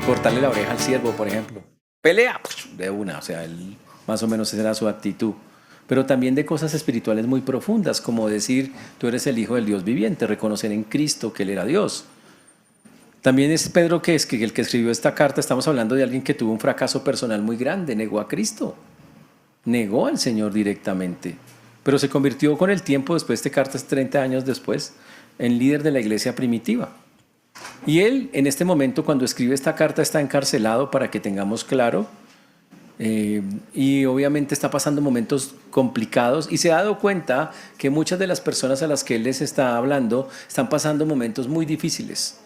cortarle la oreja al siervo, por ejemplo. Pelea de una, o sea, él, más o menos esa era su actitud. Pero también de cosas espirituales muy profundas, como decir, tú eres el Hijo del Dios viviente, reconocer en Cristo que Él era Dios. También es Pedro que es que el que escribió esta carta, estamos hablando de alguien que tuvo un fracaso personal muy grande, negó a Cristo, negó al Señor directamente, pero se convirtió con el tiempo, después de cartas 30 años después, en líder de la iglesia primitiva. Y él, en este momento, cuando escribe esta carta, está encarcelado, para que tengamos claro, y obviamente está pasando momentos complicados y se ha dado cuenta que muchas de las personas a las que él les está hablando están pasando momentos muy difíciles.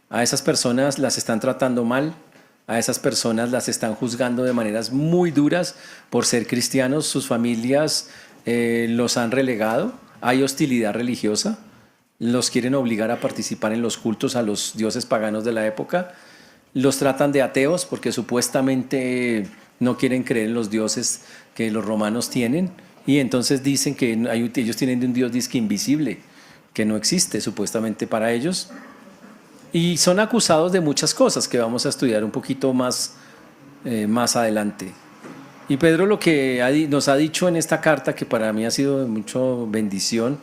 A esas personas las están tratando mal, a esas personas las están juzgando de maneras muy duras por ser cristianos, sus familias los han relegado, hay hostilidad religiosa, los quieren obligar a participar en los cultos a los dioses paganos de la época, los tratan de ateos porque supuestamente no quieren creer en los dioses que los romanos tienen, y entonces dicen que ellos tienen de un dios disque invisible, que no existe supuestamente para ellos, y son acusados de muchas cosas que vamos a estudiar un poquito más adelante. Y Pedro lo que nos ha dicho en esta carta, que para mí ha sido de mucha bendición,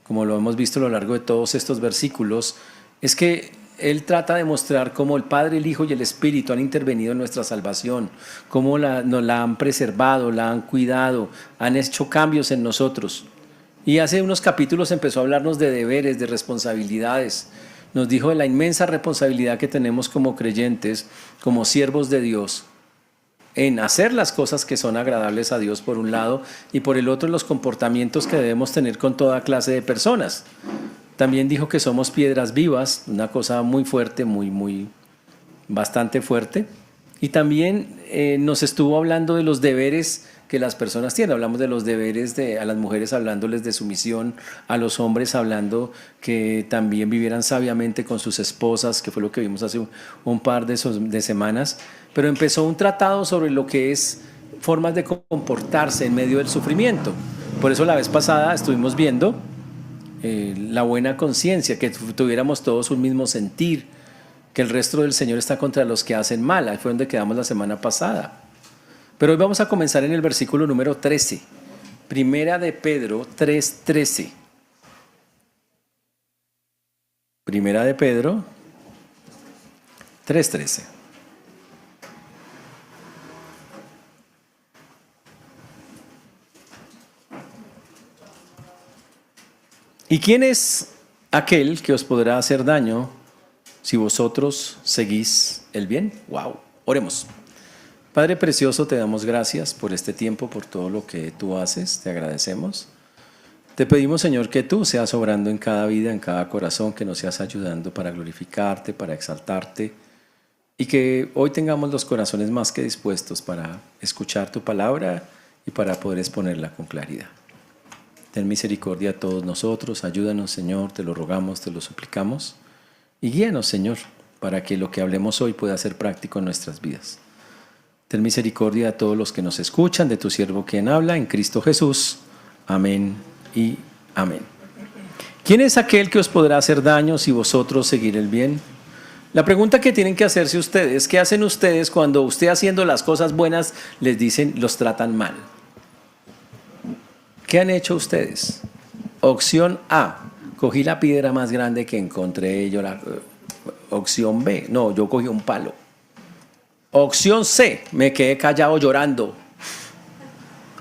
como lo hemos visto a lo largo de todos estos versículos, es que él trata de mostrar cómo el Padre, el Hijo y el Espíritu han intervenido en nuestra salvación, cómo nos la han preservado, la han cuidado, han hecho cambios en nosotros. Y hace unos capítulos empezó a hablarnos de deberes, de responsabilidades. Nos dijo de la inmensa responsabilidad que tenemos como creyentes, como siervos de Dios, en hacer las cosas que son agradables a Dios por un lado, y por el otro los comportamientos que debemos tener con toda clase de personas. También dijo que somos piedras vivas, una cosa muy fuerte, bastante fuerte. Y también nos estuvo hablando de los deberes que las personas tienen. Hablamos de los deberes a las mujeres, hablándoles de sumisión, a los hombres hablando que también vivieran sabiamente con sus esposas, que fue lo que vimos hace un par de semanas. Pero empezó un tratado sobre lo que es formas de comportarse en medio del sufrimiento. Por eso la vez pasada estuvimos viendo la buena conciencia, que tuviéramos todos un mismo sentir, que el resto del Señor está contra los que hacen mal. Ahí fue donde quedamos la semana pasada. Pero hoy vamos a comenzar en el versículo número 13. Primera de Pedro 3:13. Primera de Pedro 3:13. ¿Y quién es aquel que os podrá hacer daño si vosotros seguís el bien? ¡Wow! Oremos. Padre precioso, te damos gracias por este tiempo, por todo lo que tú haces, te agradecemos. Te pedimos, Señor, que tú seas obrando en cada vida, en cada corazón, que nos seas ayudando para glorificarte, para exaltarte, y que hoy tengamos los corazones más que dispuestos para escuchar tu palabra y para poder exponerla con claridad. Ten misericordia a todos nosotros, ayúdanos, Señor, te lo rogamos, te lo suplicamos, y guíanos, Señor, para que lo que hablemos hoy pueda ser práctico en nuestras vidas. Ten misericordia a todos los que nos escuchan, de tu siervo quien habla, en Cristo Jesús. Amén y amén. ¿Quién es aquel que os podrá hacer daño si vosotros seguir el bien? La pregunta que tienen que hacerse ustedes, ¿qué hacen ustedes cuando usted haciendo las cosas buenas les dicen, los tratan mal? ¿Qué han hecho ustedes? Opción A, cogí la piedra más grande que encontré. Opción B, no, yo cogí un palo. Opción C, me quedé callado llorando.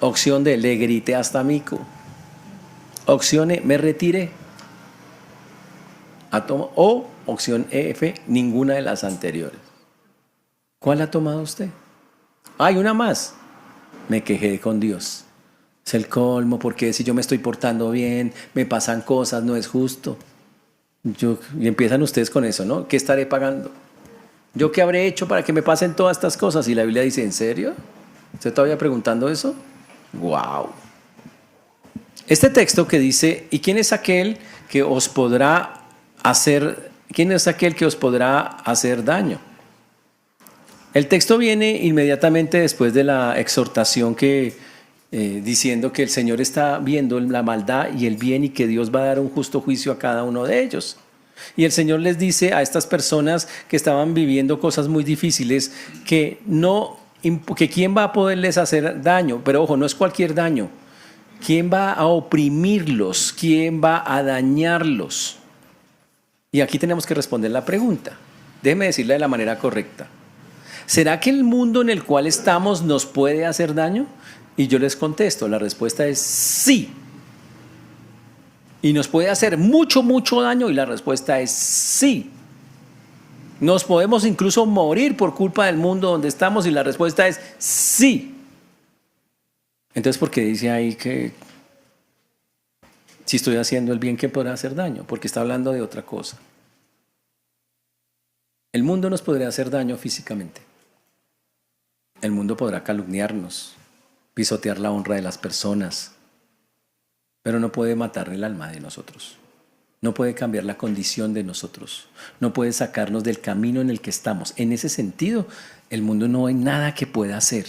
Opción D, le grité hasta mico. Opción E, me retiré. O opción F, ninguna de las anteriores. ¿Cuál ha tomado usted? Hay una más. Me quejé con Dios. Es el colmo, porque si yo me estoy portando bien, me pasan cosas, no es justo. Y empiezan ustedes con eso, ¿no? ¿Qué estaré pagando? ¿Yo qué habré hecho para que me pasen todas estas cosas? Y la Biblia dice, ¿en serio? ¿Usted todavía preguntando eso? ¡Wow! Este texto que dice, ¿y quién es aquel que os podrá hacer, quién es aquel que os podrá hacer daño? El texto viene inmediatamente después de la exhortación diciendo que el Señor está viendo la maldad y el bien y que Dios va a dar un justo juicio a cada uno de ellos. Y el Señor les dice a estas personas que estaban viviendo cosas muy difíciles que quién va a poderles hacer daño, pero ojo, no es cualquier daño. ¿Quién va a oprimirlos? ¿Quién va a dañarlos? Y aquí tenemos que responder la pregunta. Déjeme decirla de la manera correcta. ¿Será que el mundo en el cual estamos nos puede hacer daño? Y yo les contesto, la respuesta es sí. Y nos puede hacer mucho, mucho daño y la respuesta es sí. Nos podemos incluso morir por culpa del mundo donde estamos y la respuesta es sí. Entonces, ¿por qué dice ahí que si estoy haciendo el bien, ¿qué podrá hacer daño? Porque está hablando de otra cosa. El mundo nos podría hacer daño físicamente. El mundo podrá calumniarnos, pisotear la honra de las personas, pero no puede matar el alma de nosotros. No puede cambiar la condición de nosotros. No puede sacarnos del camino en el que estamos. En ese sentido, el mundo no hay nada que pueda hacer.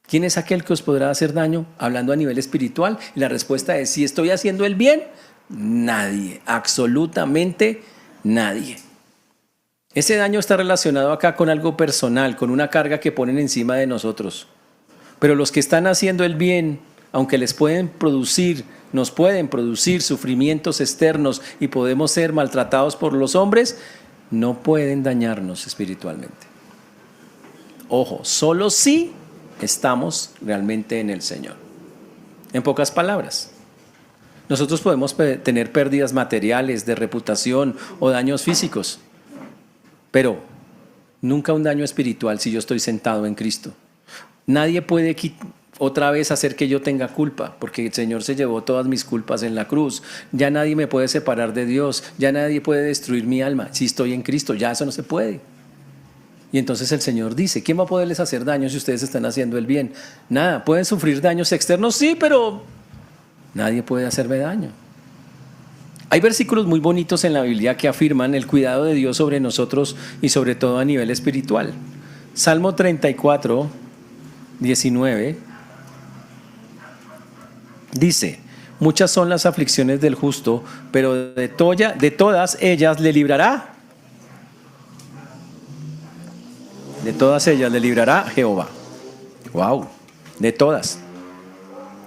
¿Quién es aquel que os podrá hacer daño? Hablando a nivel espiritual, y la respuesta es, si estoy haciendo el bien, nadie, absolutamente nadie. Ese daño está relacionado acá con algo personal, con una carga que ponen encima de nosotros. Pero los que están haciendo el bien, aunque nos pueden producir sufrimientos externos y podemos ser maltratados por los hombres, no pueden dañarnos espiritualmente. Ojo, solo si estamos realmente en el Señor. En pocas palabras, nosotros podemos tener pérdidas materiales, de reputación o daños físicos, pero nunca un daño espiritual si yo estoy sentado en Cristo. Nadie puede otra vez hacer que yo tenga culpa, porque el Señor se llevó todas mis culpas en la cruz. Ya nadie me puede separar de Dios, ya nadie puede destruir mi alma. Si estoy en Cristo, ya eso no se puede. Y entonces el Señor dice, ¿quién va a poderles hacer daño si ustedes están haciendo el bien? Nada, pueden sufrir daños externos, sí, pero nadie puede hacerme daño. Hay versículos muy bonitos en la Biblia que afirman el cuidado de Dios sobre nosotros y sobre todo a nivel espiritual. Salmo 34, 19, dice, muchas son las aflicciones del justo, pero de todas ellas le librará. De todas ellas le librará Jehová. Wow, de todas.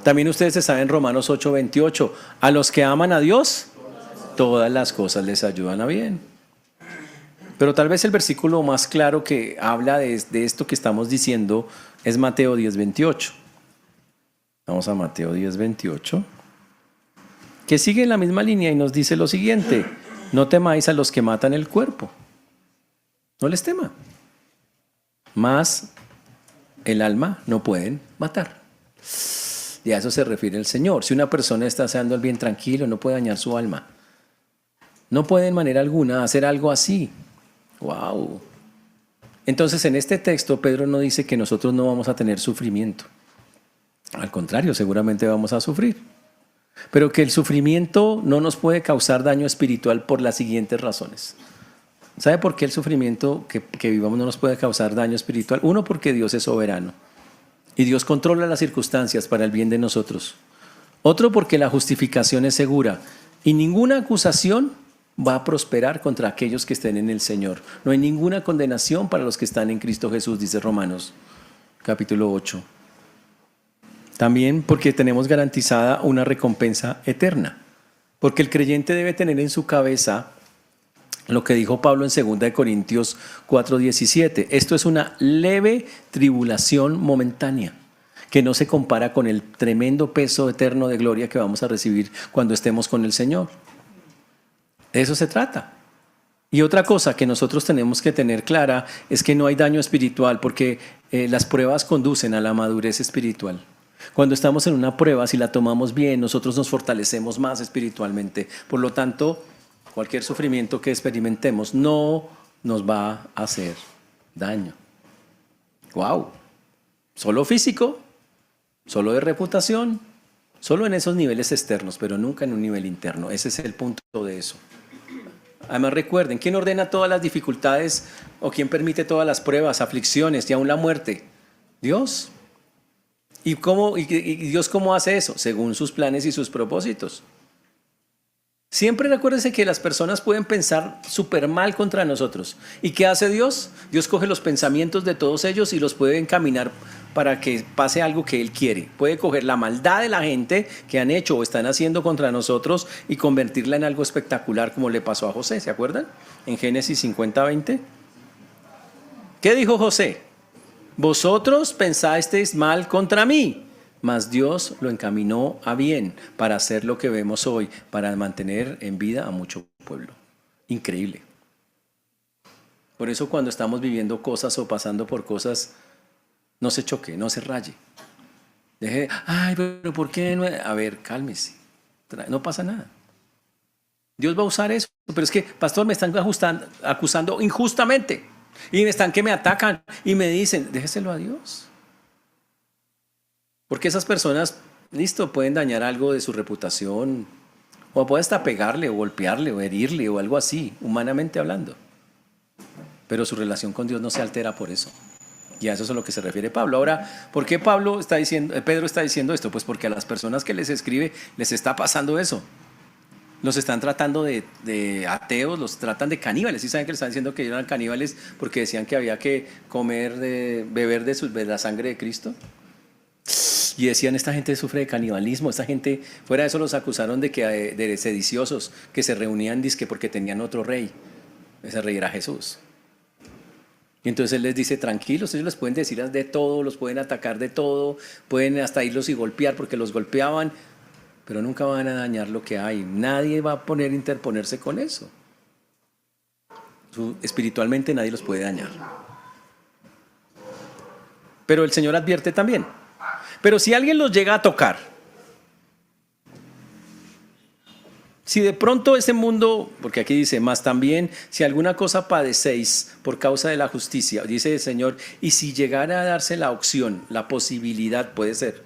También ustedes saben Romanos 8:28, a los que aman a Dios, todas las cosas les ayudan a bien. Pero tal vez el versículo más claro que habla de esto que estamos diciendo es Mateo 10:28. Vamos a Mateo 10:28, que sigue en la misma línea y nos dice lo siguiente, no temáis a los que matan el cuerpo. No les tema. Mas el alma no pueden matar. Y a eso se refiere el Señor. Si una persona está haciendo el bien tranquilo, no puede dañar su alma. No puede en manera alguna hacer algo así. ¡Wow! Entonces en este texto Pedro no dice que nosotros no vamos a tener sufrimiento. Al contrario, seguramente vamos a sufrir. Pero que el sufrimiento no nos puede causar daño espiritual por las siguientes razones. ¿Sabe por qué el sufrimiento que vivamos no nos puede causar daño espiritual? Uno, porque Dios es soberano y Dios controla las circunstancias para el bien de nosotros. Otro, porque la justificación es segura y ninguna acusación va a prosperar contra aquellos que estén en el Señor. No hay ninguna condenación para los que están en Cristo Jesús, dice Romanos capítulo 8. También porque tenemos garantizada una recompensa eterna, porque el creyente debe tener en su cabeza lo que dijo Pablo en 2 Corintios 4:17. Esto es una leve tribulación momentánea que no se compara con el tremendo peso eterno de gloria que vamos a recibir cuando estemos con el Señor. De eso se trata. Y otra cosa que nosotros tenemos que tener clara es que no hay daño espiritual porque las pruebas conducen a la madurez espiritual. Cuando estamos en una prueba, si la tomamos bien, nosotros nos fortalecemos más espiritualmente. Por lo tanto, cualquier sufrimiento que experimentemos no nos va a hacer daño. ¡Wow! Solo físico, solo de reputación, solo en esos niveles externos, pero nunca en un nivel interno. Ese es el punto de eso. Además recuerden, ¿quién ordena todas las dificultades o quién permite todas las pruebas, aflicciones y aún la muerte? Dios. ¿Y Dios cómo hace eso? Según sus planes y sus propósitos. Siempre recuérdense que las personas pueden pensar súper mal contra nosotros. ¿Y qué hace Dios? Dios coge los pensamientos de todos ellos y los puede encaminar para que pase algo que Él quiere. Puede coger la maldad de la gente que han hecho o están haciendo contra nosotros y convertirla en algo espectacular, como le pasó a José, ¿se acuerdan? En Génesis 50:20. ¿Qué dijo José? Vosotros pensasteis mal contra mí, mas Dios lo encaminó a bien para hacer lo que vemos hoy, para mantener en vida a mucho pueblo. Increíble. Por eso cuando estamos viviendo cosas o pasando por cosas, no se choque, no se raye. Deje, ay, pero ¿por qué no? A ver, cálmese. No pasa nada. Dios va a usar eso. Pero es que, pastor, me están acusando injustamente. Y me están que me atacan y me dicen, déjeselo a Dios. Porque esas personas, listo, pueden dañar algo de su reputación, o puede hasta pegarle, o golpearle, o herirle, o algo así, humanamente hablando. Pero su relación con Dios no se altera por eso. Y a eso es a lo que se refiere Pablo. Ahora, ¿por qué Pedro está diciendo esto? Pues porque a las personas que les escribe les está pasando eso. Los están tratando de ateos, los tratan de caníbales. ¿Sí saben que les están diciendo que eran caníbales porque decían que había que beber de la sangre de Cristo? Y decían, esta gente sufre de canibalismo, esta gente, fuera de eso los acusaron de sediciosos, que se reunían dizque porque tenían otro rey. Ese rey era Jesús. Y entonces él les dice, tranquilos, ellos les pueden decir de todo, los pueden atacar de todo, pueden hasta irlos y golpear porque los golpeaban, pero nunca van a dañar lo que hay. Nadie va a interponerse con eso. Espiritualmente nadie los puede dañar. Pero el Señor advierte también. Pero si alguien los llega a tocar, si de pronto ese mundo, porque aquí dice, más también, si alguna cosa padecéis por causa de la justicia, dice el Señor, y si llegara a darse la opción, la posibilidad, puede ser,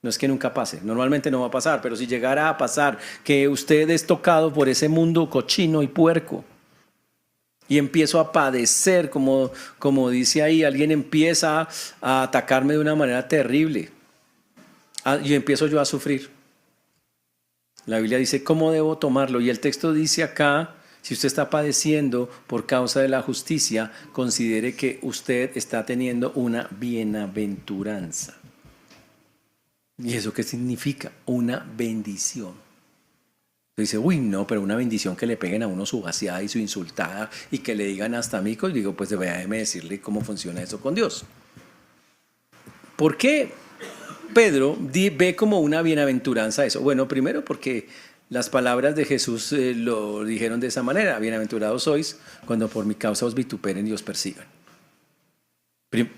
no es que nunca pase, normalmente no va a pasar, pero si llegara a pasar que usted es tocado por ese mundo cochino y puerco, y empiezo a padecer, como dice ahí, alguien empieza a atacarme de una manera terrible, y empiezo yo a sufrir. La Biblia dice, ¿cómo debo tomarlo? Y el texto dice acá, si usted está padeciendo por causa de la justicia, considere que usted está teniendo una bienaventuranza. ¿Y eso qué significa? Una bendición. Dice, uy, no, pero una bendición que le peguen a uno su vaciada y su insultada y que le digan hasta mico. Y digo, pues déjeme decirle cómo funciona eso con Dios. ¿Por qué Pedro ve como una bienaventuranza eso? Bueno, primero porque las palabras de Jesús lo dijeron de esa manera. Bienaventurados sois cuando por mi causa os vituperen y os persigan.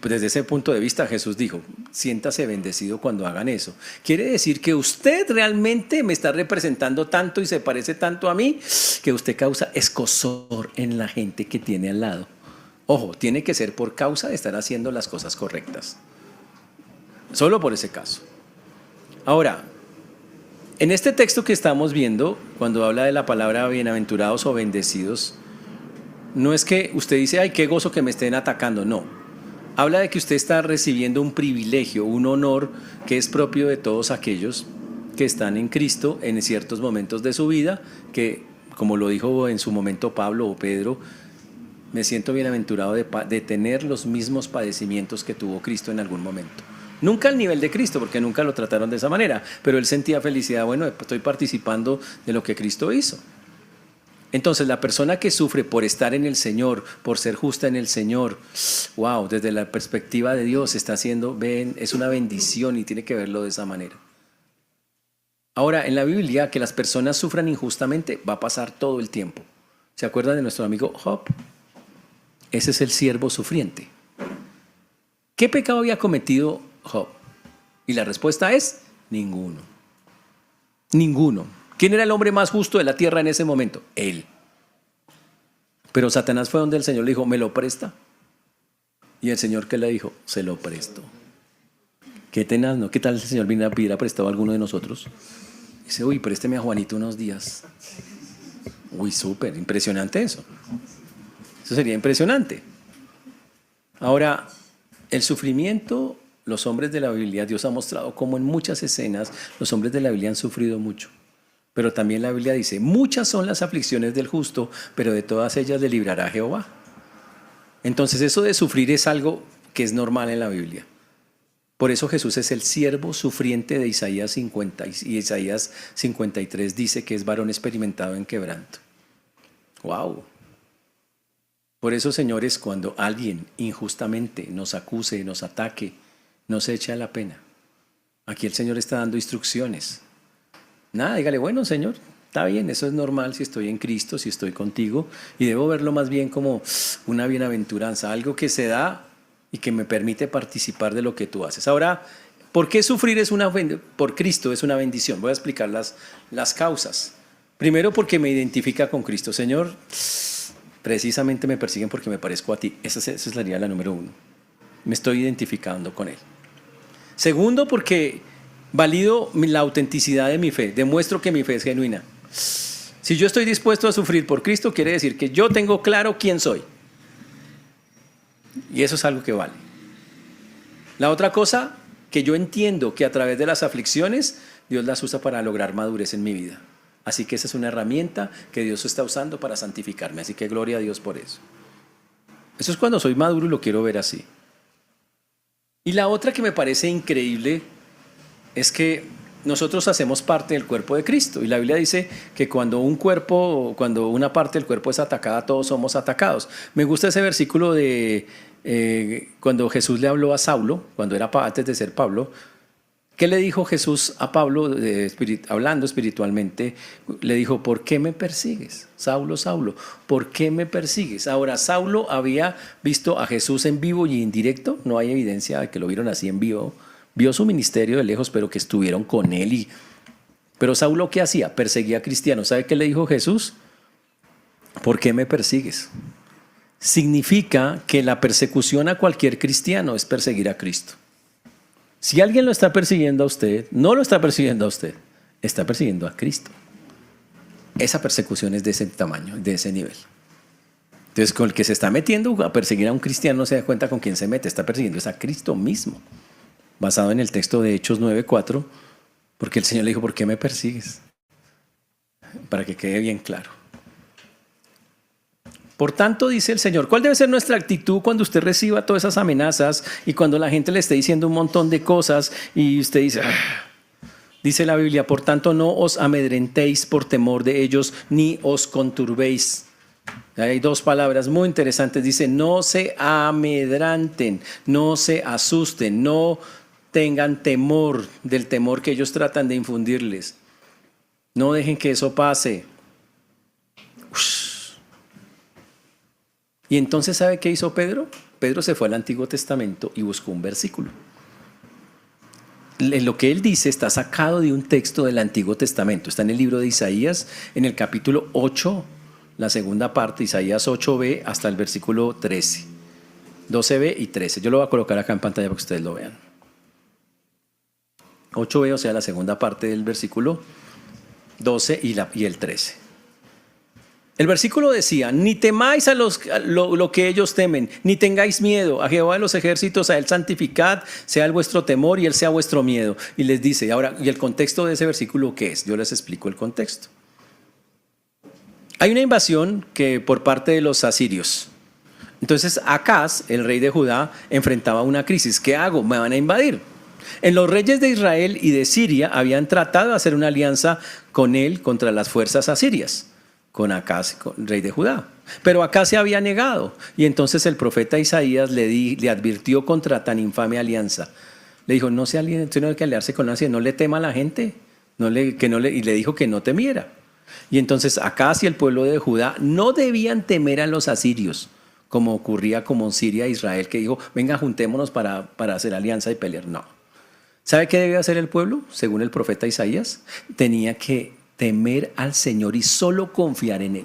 Desde ese punto de vista Jesús dijo, siéntase bendecido cuando hagan eso. Quiere decir que usted realmente me está representando tanto y se parece tanto a mí que usted causa escozor en la gente que tiene al lado. Ojo, tiene que ser por causa de estar haciendo las cosas correctas. Solo por ese caso. Ahora, en este texto que estamos viendo, cuando habla de la palabra bienaventurados o bendecidos, no es que usted dice, ay, qué gozo que me estén atacando, no. Habla de que usted está recibiendo un privilegio, un honor que es propio de todos aquellos que están en Cristo en ciertos momentos de su vida, que, como lo dijo en su momento Pablo o Pedro, me siento bienaventurado de tener los mismos padecimientos que tuvo Cristo en algún momento. Nunca al nivel de Cristo, porque nunca lo trataron de esa manera, pero él sentía felicidad, bueno, estoy participando de lo que Cristo hizo. Entonces, la persona que sufre por estar en el Señor, por ser justa en el Señor, wow, desde la perspectiva de Dios está haciendo, es una bendición y tiene que verlo de esa manera. Ahora, en la Biblia, que las personas sufran injustamente va a pasar todo el tiempo. ¿Se acuerdan de nuestro amigo Job? Ese es el siervo sufriente. ¿Qué pecado había cometido Job? Y la respuesta es ninguno. Ninguno. ¿Quién era el hombre más justo de la tierra en ese momento? Él. Pero Satanás fue donde el Señor le dijo, ¿me lo presta? Y el Señor, ¿qué le dijo? Se lo presto. Qué tenaz, ¿no? ¿Qué tal el Señor viniera a pedir prestado a alguno de nosotros? Dice, uy, présteme a Juanito unos días. Uy, súper, impresionante eso. Eso sería impresionante. Ahora, el sufrimiento, los hombres de la Biblia, Dios ha mostrado cómo en muchas escenas los hombres de la Biblia han sufrido mucho. Pero también la Biblia dice, muchas son las aflicciones del justo, pero de todas ellas le librará Jehová. Entonces eso de sufrir es algo que es normal en la Biblia. Por eso Jesús es el siervo sufriente de Isaías 50 y Isaías 53 dice que es varón experimentado en quebranto. ¡Wow! Por eso, señores, cuando alguien injustamente nos acuse, nos ataque, no se eche a la pena. Aquí el Señor está dando instrucciones. Nada, dígale, bueno, Señor, está bien, eso es normal si estoy en Cristo, si estoy contigo, y debo verlo más bien como una bienaventuranza, algo que se da y que me permite participar de lo que tú haces. Ahora, ¿por qué sufrir por Cristo es una bendición? Voy a explicar las causas. Primero, porque me identifica con Cristo. Señor, precisamente me persiguen porque me parezco a ti. Esa sería la número uno. Me estoy identificando con Él. Segundo, porque valido la autenticidad de mi fe. Demuestro que mi fe es genuina. Si yo estoy dispuesto a sufrir por Cristo, quiere decir que yo tengo claro quién soy. Y eso es algo que vale. La otra cosa, que yo entiendo que a través de las aflicciones, Dios las usa para lograr madurez en mi vida. Así que esa es una herramienta que Dios está usando para santificarme. Así que gloria a Dios por eso. Eso es cuando soy maduro y lo quiero ver así. Y la otra que me parece increíble es que nosotros hacemos parte del cuerpo de Cristo. Y la Biblia dice que cuando una parte del cuerpo es atacada, todos somos atacados. Me gusta ese versículo de cuando Jesús le habló a Saulo, cuando era antes de ser Pablo. ¿Qué le dijo Jesús a Pablo, hablando espiritualmente? Le dijo, ¿por qué me persigues? Saulo, Saulo, ¿por qué me persigues? Ahora, Saulo había visto a Jesús en vivo y en directo. No hay evidencia de que lo vieron así en vivo. Vio su ministerio de lejos, pero que estuvieron con él. Pero Saulo, ¿qué hacía? Perseguía a cristianos. ¿Sabe qué le dijo Jesús? ¿Por qué me persigues? Significa que la persecución a cualquier cristiano es perseguir a Cristo. Si alguien lo está persiguiendo a usted, no lo está persiguiendo a usted, está persiguiendo a Cristo. Esa persecución es de ese tamaño, de ese nivel. Entonces, con el que se está metiendo a perseguir a un cristiano no se da cuenta con quién se mete, está persiguiendo a Cristo mismo. Basado en el texto de Hechos 9:4, porque el Señor le dijo, ¿por qué me persigues? Para que quede bien claro. Por tanto, dice el Señor, ¿cuál debe ser nuestra actitud cuando usted reciba todas esas amenazas y cuando la gente le esté diciendo un montón de cosas y usted dice, dice la Biblia, por tanto no os amedrentéis por temor de ellos ni os conturbéis? Hay dos palabras muy interesantes, dice, no se amedranten, no se asusten, no tengan temor del temor que ellos tratan de infundirles. No dejen que eso pase. Y entonces, ¿sabe qué hizo Pedro? Pedro se fue al Antiguo Testamento y buscó un versículo. Lo que él dice está sacado de un texto del Antiguo Testamento. Está en el libro de Isaías, en el capítulo 8, la segunda parte, Isaías 8b hasta el versículo 13. 12b y 13. Yo lo voy a colocar acá en pantalla para que ustedes lo vean. 8b, o sea, la segunda parte del versículo 12 y el 13. El versículo decía, ni temáis a lo que ellos temen, ni tengáis miedo. A Jehová de los ejércitos, a él santificad, sea el vuestro temor y él sea vuestro miedo. Y les dice, ahora, ¿y el contexto de ese versículo qué es? Yo les explico el contexto. Hay una invasión que por parte de los asirios. Entonces, Acaz, el rey de Judá, enfrentaba una crisis. ¿Qué hago? Me van a invadir. En los reyes de Israel y de Siria habían tratado de hacer una alianza con él contra las fuerzas asirias, con Acaz, rey de Judá. Pero Acaz se había negado. Y entonces el profeta Isaías le advirtió contra tan infame alianza. Le dijo, no hay que aliarse con nadie, no le tema a la gente. Y le dijo que no temiera. Y entonces Acaz y el pueblo de Judá no debían temer a los asirios, como ocurría como en Siria e Israel, que dijo, venga, juntémonos para hacer alianza y pelear. No. ¿Sabe qué debía hacer el pueblo? Según el profeta Isaías, tenía que temer al Señor y solo confiar en Él.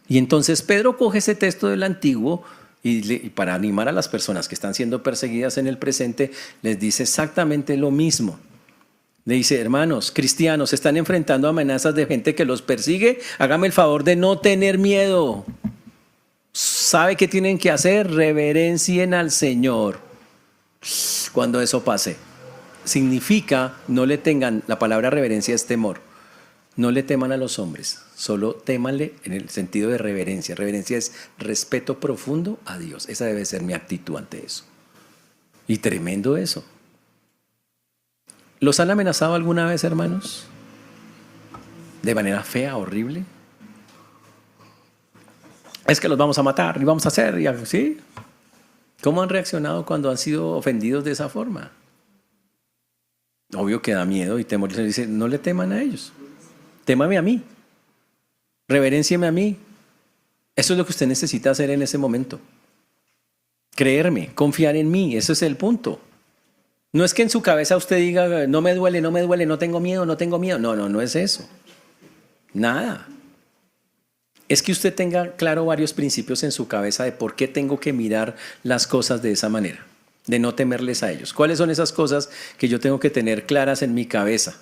Y entonces Pedro coge ese texto del Antiguo y para animar a las personas que están siendo perseguidas en el presente, les dice exactamente lo mismo. Le dice, hermanos, cristianos, están enfrentando amenazas de gente que los persigue, hágame el favor de no tener miedo. ¿Sabe qué tienen que hacer? Reverencien al Señor. Cuando eso pase, significa, no le tengan, la palabra reverencia es temor. No le teman a los hombres, solo témanle en el sentido de reverencia. Reverencia es respeto profundo a Dios. Esa debe ser mi actitud ante eso. Y tremendo eso. ¿Los han amenazado alguna vez, hermanos? De manera fea, horrible. Es que los vamos a matar y vamos a hacer, y así. ¿Cómo han reaccionado cuando han sido ofendidos de esa forma? Obvio que da miedo y temor. Se dice, no le teman a ellos. Témame a mí. Reveréncieme a mí. Eso es lo que usted necesita hacer en ese momento. Creerme, confiar en mí. Ese es el punto. No es que en su cabeza usted diga, no me duele, no me duele, no tengo miedo, no tengo miedo. No, no es eso. Nada. Es que usted tenga claro varios principios en su cabeza de por qué tengo que mirar las cosas de esa manera, de no temerles a ellos. ¿Cuáles son esas cosas que yo tengo que tener claras en mi cabeza?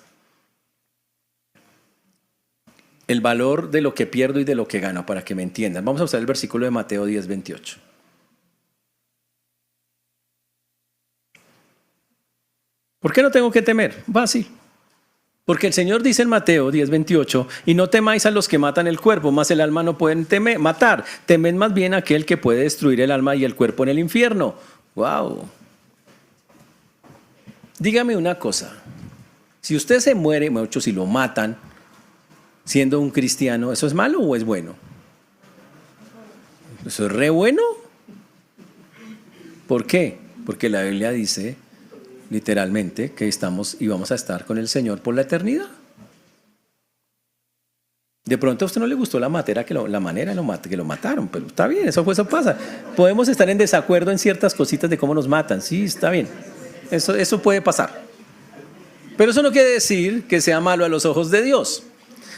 El valor de lo que pierdo y de lo que gano, para que me entiendan. Vamos a usar el versículo de Mateo 10:28. ¿Por qué no tengo que temer? Fácil. Porque el Señor dice en Mateo 10:28, y no temáis a los que matan el cuerpo, mas el alma no pueden matar. Temed más bien a aquel que puede destruir el alma y el cuerpo en el infierno. ¡Wow! Dígame una cosa. Si usted se muere, muchos si lo matan, siendo un cristiano, ¿eso es malo o es bueno? ¿Eso es re bueno? ¿Por qué? Porque la Biblia dice literalmente que estamos y vamos a estar con el Señor por la eternidad. De pronto a usted no le gustó la manera que lo mataron, pero está bien, eso pasa. Podemos estar en desacuerdo en ciertas cositas de cómo nos matan, sí, está bien. Eso puede pasar. Pero eso no quiere decir que sea malo a los ojos de Dios.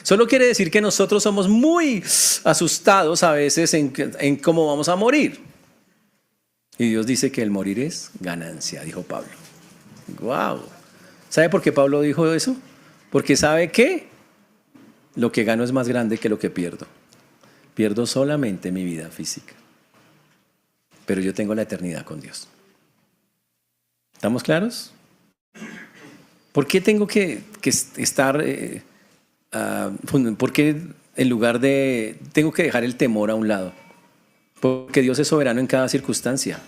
Solo quiere decir que nosotros somos muy asustados a veces en cómo vamos a morir. Y Dios dice que el morir es ganancia, dijo Pablo. ¡Wow! ¿Sabe por qué Pablo dijo eso? Porque sabe que lo que gano es más grande que lo que pierdo. Pierdo solamente mi vida física. Pero yo tengo la eternidad con Dios. ¿Estamos claros? ¿Por qué tengo que estar... ¿por qué en lugar de... tengo que dejar el temor a un lado? Porque Dios es soberano en cada circunstancia.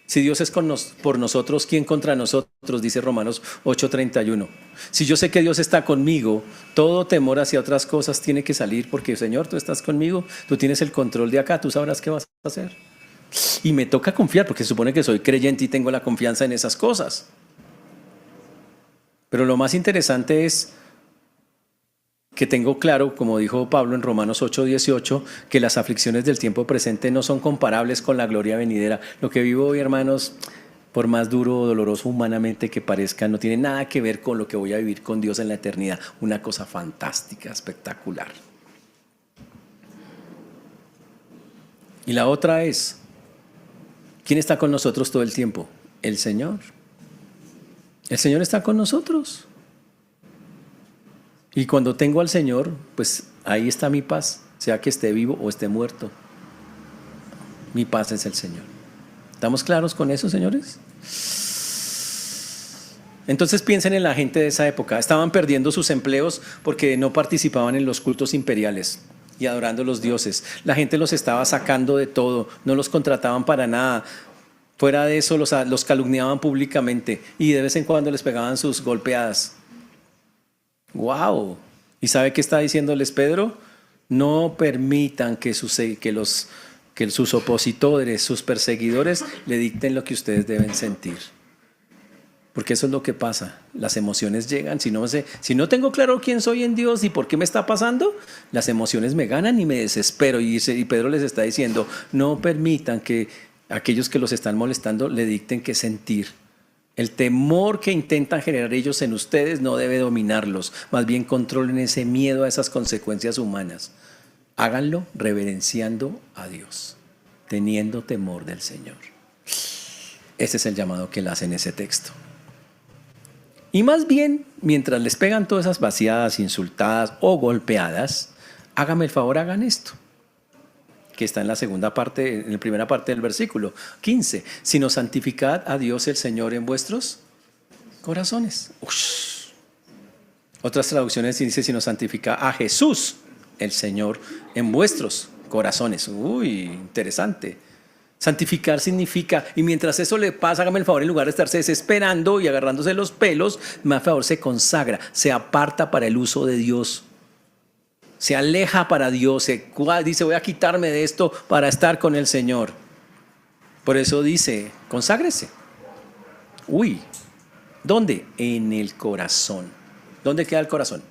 Si Dios es por nosotros, ¿quién contra nosotros? Dice Romanos 8:31. Si yo sé que Dios está conmigo, todo temor hacia otras cosas tiene que salir, porque Señor, tú estás conmigo, tú tienes el control de acá, tú sabrás qué vas a hacer. Y me toca confiar, porque se supone que soy creyente y tengo la confianza en esas cosas. Pero lo más interesante es que tengo claro, como dijo Pablo en Romanos 8:18, que las aflicciones del tiempo presente no son comparables con la gloria venidera. Lo que vivo hoy, hermanos, por más duro o doloroso humanamente que parezca, no tiene nada que ver con lo que voy a vivir con Dios en la eternidad. Una cosa fantástica, espectacular. Y la otra es, ¿quién está con nosotros todo el tiempo? El Señor. El Señor está con nosotros. Y cuando tengo al Señor, pues ahí está mi paz, sea que esté vivo o esté muerto. Mi paz es el Señor. ¿Estamos claros con eso, señores? Entonces piensen en la gente de esa época. Estaban perdiendo sus empleos porque no participaban en los cultos imperiales y adorando a los dioses. La gente los estaba sacando de todo, no los contrataban para nada. Fuera de eso los calumniaban públicamente y de vez en cuando les pegaban sus golpeadas. ¡Wow! ¿Y sabe qué está diciéndoles Pedro? No permitan que sus opositores, sus perseguidores, le dicten lo que ustedes deben sentir. Porque eso es lo que pasa. Las emociones llegan. Si no tengo claro quién soy en Dios y por qué me está pasando, las emociones me ganan y me desespero. Y Pedro les está diciendo, no permitan que aquellos que los están molestando le dicten qué sentir. El temor que intentan generar ellos en ustedes no debe dominarlos. Más bien controlen ese miedo a esas consecuencias humanas. Háganlo reverenciando a Dios, teniendo temor del Señor. Ese es el llamado que le hace en ese texto. Y más bien, mientras les pegan todas esas vaciadas, insultadas o golpeadas, hágame el favor, hagan esto, que está en la segunda parte, en la primera parte del versículo 15. Sino santificad a Dios el Señor en vuestros corazones. Otras traducciones dice, sino santifica a Jesús, el Señor, en vuestros corazones. Uy, interesante. Santificar significa, y mientras eso le pasa, hágame el favor, en lugar de estarse desesperando y agarrándose los pelos, más favor se consagra, se aparta para el uso de Dios. Se aleja para Dios, dice, voy a quitarme de esto para estar con el Señor. Por eso dice, conságrese. Uy, ¿dónde? En el corazón. ¿Dónde queda el corazón?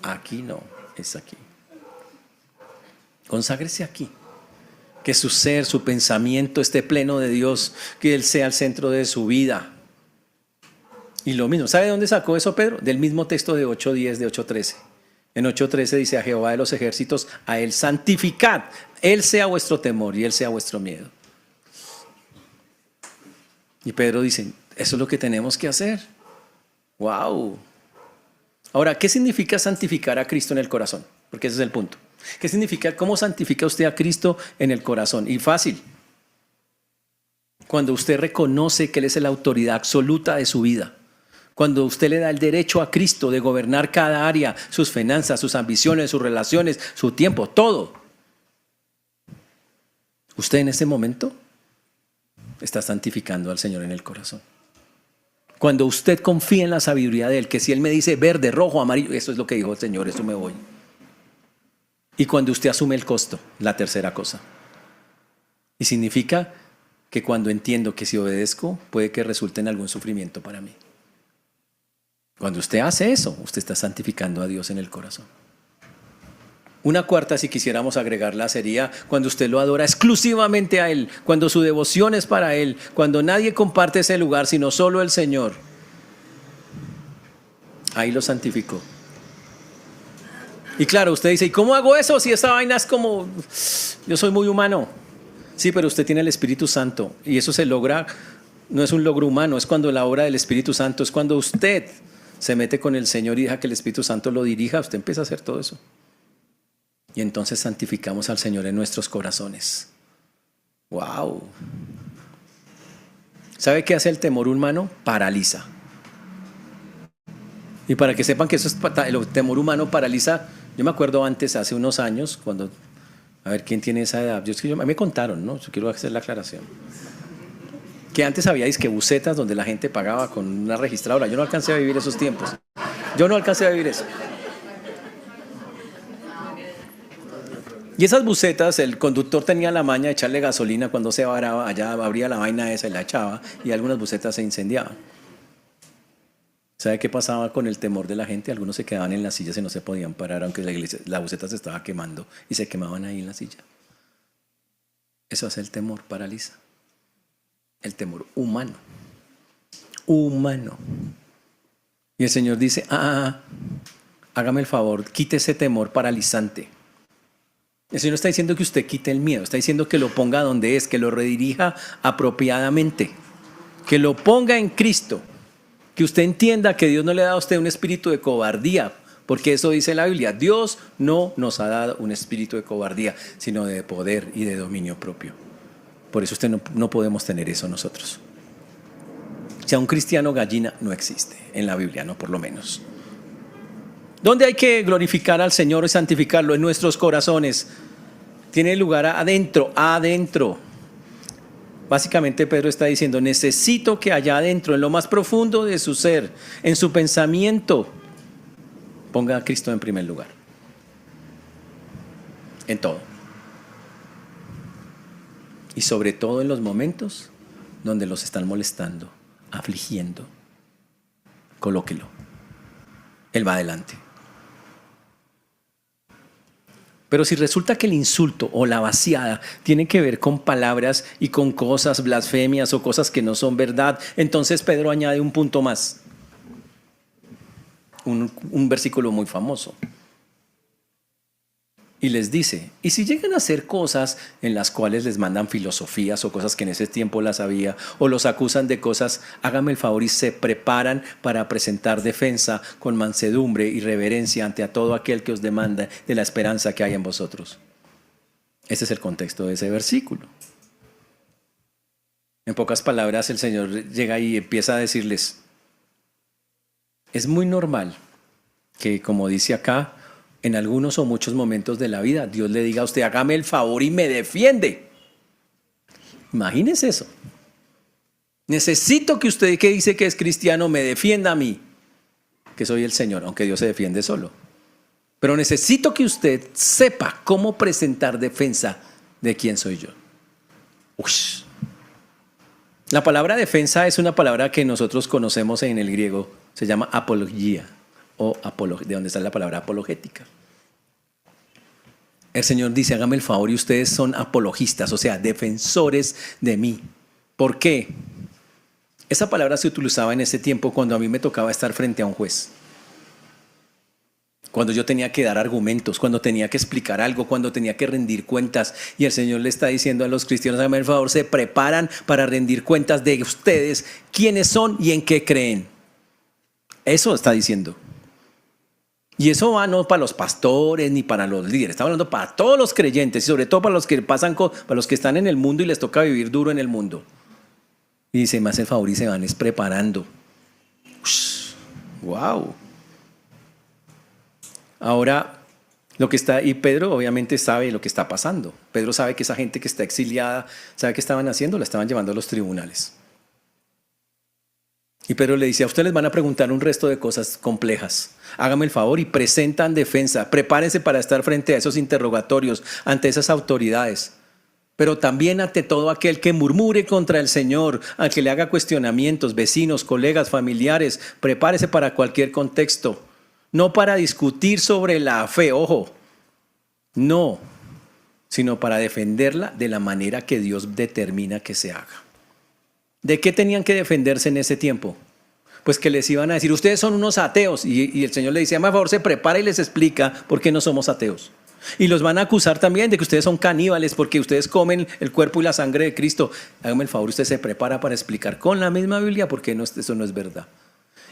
Aquí no, es aquí. Conságrese aquí. Que su ser, su pensamiento esté pleno de Dios, que Él sea el centro de su vida. Y lo mismo, ¿sabe de dónde sacó eso Pedro? Del mismo texto de 8:10, de 8:13. En 8:13 dice, a Jehová de los ejércitos, a Él santificad, Él sea vuestro temor y Él sea vuestro miedo. Y Pedro dice, eso es lo que tenemos que hacer. ¡Wow! Ahora, ¿qué significa santificar a Cristo en el corazón? Porque ese es el punto. ¿Qué significa? ¿Cómo santifica usted a Cristo en el corazón? Y fácil. Cuando usted reconoce que Él es la autoridad absoluta de su vida. Cuando usted le da el derecho a Cristo de gobernar cada área, sus finanzas, sus ambiciones, sus relaciones, su tiempo, todo. Usted en ese momento está santificando al Señor en el corazón. Cuando usted confía en la sabiduría de Él, que si Él me dice verde, rojo, amarillo, eso es lo que dijo el Señor, eso me voy. Y cuando usted asume el costo, la tercera cosa. Y significa que cuando entiendo que si obedezco, puede que resulte en algún sufrimiento para mí. Cuando usted hace eso, usted está santificando a Dios en el corazón. Una cuarta, si quisiéramos agregarla, sería cuando usted lo adora exclusivamente a Él, cuando su devoción es para Él, cuando nadie comparte ese lugar, sino solo el Señor. Ahí lo santificó. Y claro, usted dice, ¿y cómo hago eso? Si esa vaina es como, yo soy muy humano. Sí, pero usted tiene el Espíritu Santo y eso se logra, no es un logro humano, es cuando la obra del Espíritu Santo, es cuando usted se mete con el Señor y deja que el Espíritu Santo lo dirija, usted empieza a hacer todo eso. Y entonces santificamos al Señor en nuestros corazones. ¡Wow! ¿Sabe qué hace el temor humano? Paraliza. Y para que sepan que eso es, el temor humano paraliza. Yo me acuerdo antes, hace unos años, cuando, a ver quién tiene esa edad, me contaron, ¿no? Yo quiero hacer la aclaración. Que antes había disque bucetas donde la gente pagaba con una registradora. Yo no alcancé a vivir esos tiempos. Yo no alcancé a vivir eso. Y esas bucetas, el conductor tenía la maña de echarle gasolina cuando se varaba, allá abría la vaina esa y la echaba, y algunas bucetas se incendiaban. ¿Sabe qué pasaba con el temor de la gente? Algunos se quedaban en las sillas y no se podían parar, aunque la buceta se estaba quemando, y se quemaban ahí en la silla. Eso hace el temor, paraliza. El temor humano. Humano. Y el Señor dice, hágame el favor, quite ese temor paralizante. El Señor está diciendo que usted quite el miedo, está diciendo que lo ponga donde es, que lo redirija apropiadamente, que lo ponga en Cristo, que usted entienda que Dios no le ha dado a usted un espíritu de cobardía, porque eso dice la Biblia, Dios no nos ha dado un espíritu de cobardía, sino de poder y de dominio propio. Por eso no podemos tener eso nosotros. O sea, un cristiano gallina no existe en la Biblia, no por lo menos. ¿Dónde hay que glorificar al Señor y santificarlo? En nuestros corazones. Tiene lugar adentro, adentro. Básicamente Pedro está diciendo, necesito que allá adentro, en lo más profundo de su ser, en su pensamiento, ponga a Cristo en primer lugar. En todo. Y sobre todo en los momentos donde los están molestando, afligiendo. Colóquelo. Él va adelante. Pero si resulta que el insulto o la vaciada tiene que ver con palabras y con cosas, blasfemias o cosas que no son verdad, entonces Pedro añade un punto más. Un versículo muy famoso. Y les dice, y si llegan a hacer cosas en las cuales les mandan filosofías o cosas que en ese tiempo las había, o los acusan de cosas, hágame el favor y se preparan para presentar defensa con mansedumbre y reverencia ante a todo aquel que os demanda de la esperanza que hay en vosotros. Ese es el contexto de ese versículo. En pocas palabras, el Señor llega y empieza a decirles, es muy normal que, como dice acá, en algunos o muchos momentos de la vida, Dios le diga a usted, hágame el favor y me defiende. Imagínese eso. Necesito que usted, que dice que es cristiano, me defienda a mí, que soy el Señor, aunque Dios se defiende solo. Pero necesito que usted sepa cómo presentar defensa de quién soy yo. Ush. La palabra defensa es una palabra que nosotros conocemos en el griego, se llama apología, o de donde está la palabra apologética. El Señor dice, hágame el favor y ustedes son apologistas, o sea, defensores de mí. ¿Por qué? Esa palabra se utilizaba en ese tiempo cuando a mí me tocaba estar frente a un juez. Cuando yo tenía que dar argumentos, cuando tenía que explicar algo, cuando tenía que rendir cuentas. Y el Señor le está diciendo a los cristianos, háganme el favor, se preparan para rendir cuentas de ustedes, quiénes son y en qué creen. Eso está diciendo. Y eso va no para los pastores ni para los líderes, está hablando para todos los creyentes y sobre todo para los que para los que están en el mundo y les toca vivir duro en el mundo. Y dice, me hace el favor y se van preparando. ¡Wow! Ahora, lo que está, y Pedro obviamente sabe lo que está pasando. Pedro sabe que esa gente que está exiliada, ¿sabe qué estaban haciendo? La estaban llevando a los tribunales. Y Pedro le dice, a ustedes les van a preguntar un resto de cosas complejas. Háganme el favor y presentan defensa. Prepárense para estar frente a esos interrogatorios, ante esas autoridades. Pero también ante todo aquel que murmure contra el Señor, al que le haga cuestionamientos, vecinos, colegas, familiares. Prepárese para cualquier contexto. No para discutir sobre la fe, ojo, no, sino para defenderla de la manera que Dios determina que se haga. ¿De qué tenían que defenderse en ese tiempo? Pues que les iban a decir, ustedes son unos ateos, y el Señor le dice, por favor, se prepara y les explica por qué no somos ateos. Y los van a acusar también de que ustedes son caníbales porque ustedes comen el cuerpo y la sangre de Cristo. Hágame el favor, usted se prepara para explicar con la misma Biblia por qué eso no es verdad.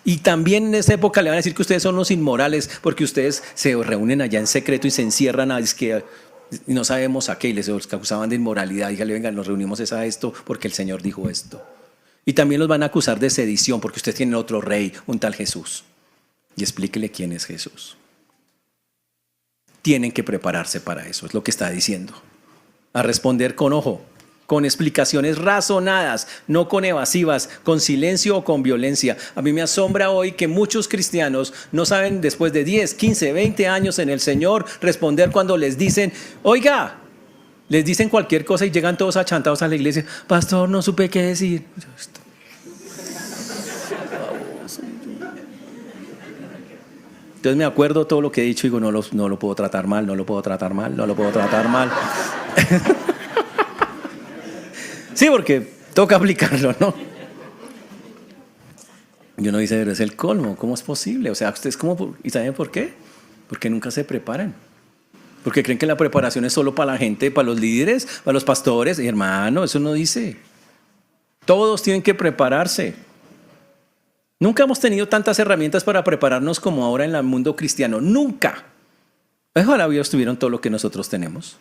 Y también en esa época le van a decir que ustedes son los inmorales porque ustedes se reúnen allá en secreto y se encierran y no sabemos a qué, y les acusaban de inmoralidad. Dígale, venga, nos reunimos a esto porque el Señor dijo esto. Y también los van a acusar de sedición porque ustedes tienen otro rey, un tal Jesús. Y explíquele quién es Jesús. Tienen que prepararse para eso, es lo que está diciendo. A responder con ojo, con explicaciones razonadas, no con evasivas, con silencio o con violencia. A mí me asombra hoy que muchos cristianos no saben después de 10, 15, 20 años en el Señor responder cuando les dicen, oiga, les dicen cualquier cosa y llegan todos achantados a la iglesia. Pastor, no supe qué decir. Entonces me acuerdo todo lo que he dicho y digo, no lo puedo tratar mal, no lo puedo tratar mal, no lo puedo tratar mal. Sí, porque toca aplicarlo, ¿no? Y uno dice, pero es el colmo, ¿cómo es posible? O sea, ustedes ¿cómo? ¿Y saben por qué? Porque nunca se preparan. Porque creen que la preparación es solo para la gente, para los líderes, para los pastores. Y hermano, eso no dice. Todos tienen que prepararse. Nunca hemos tenido tantas herramientas para prepararnos como ahora en el mundo cristiano. Nunca. Ojalá ellos tuvieron todo lo que nosotros tenemos.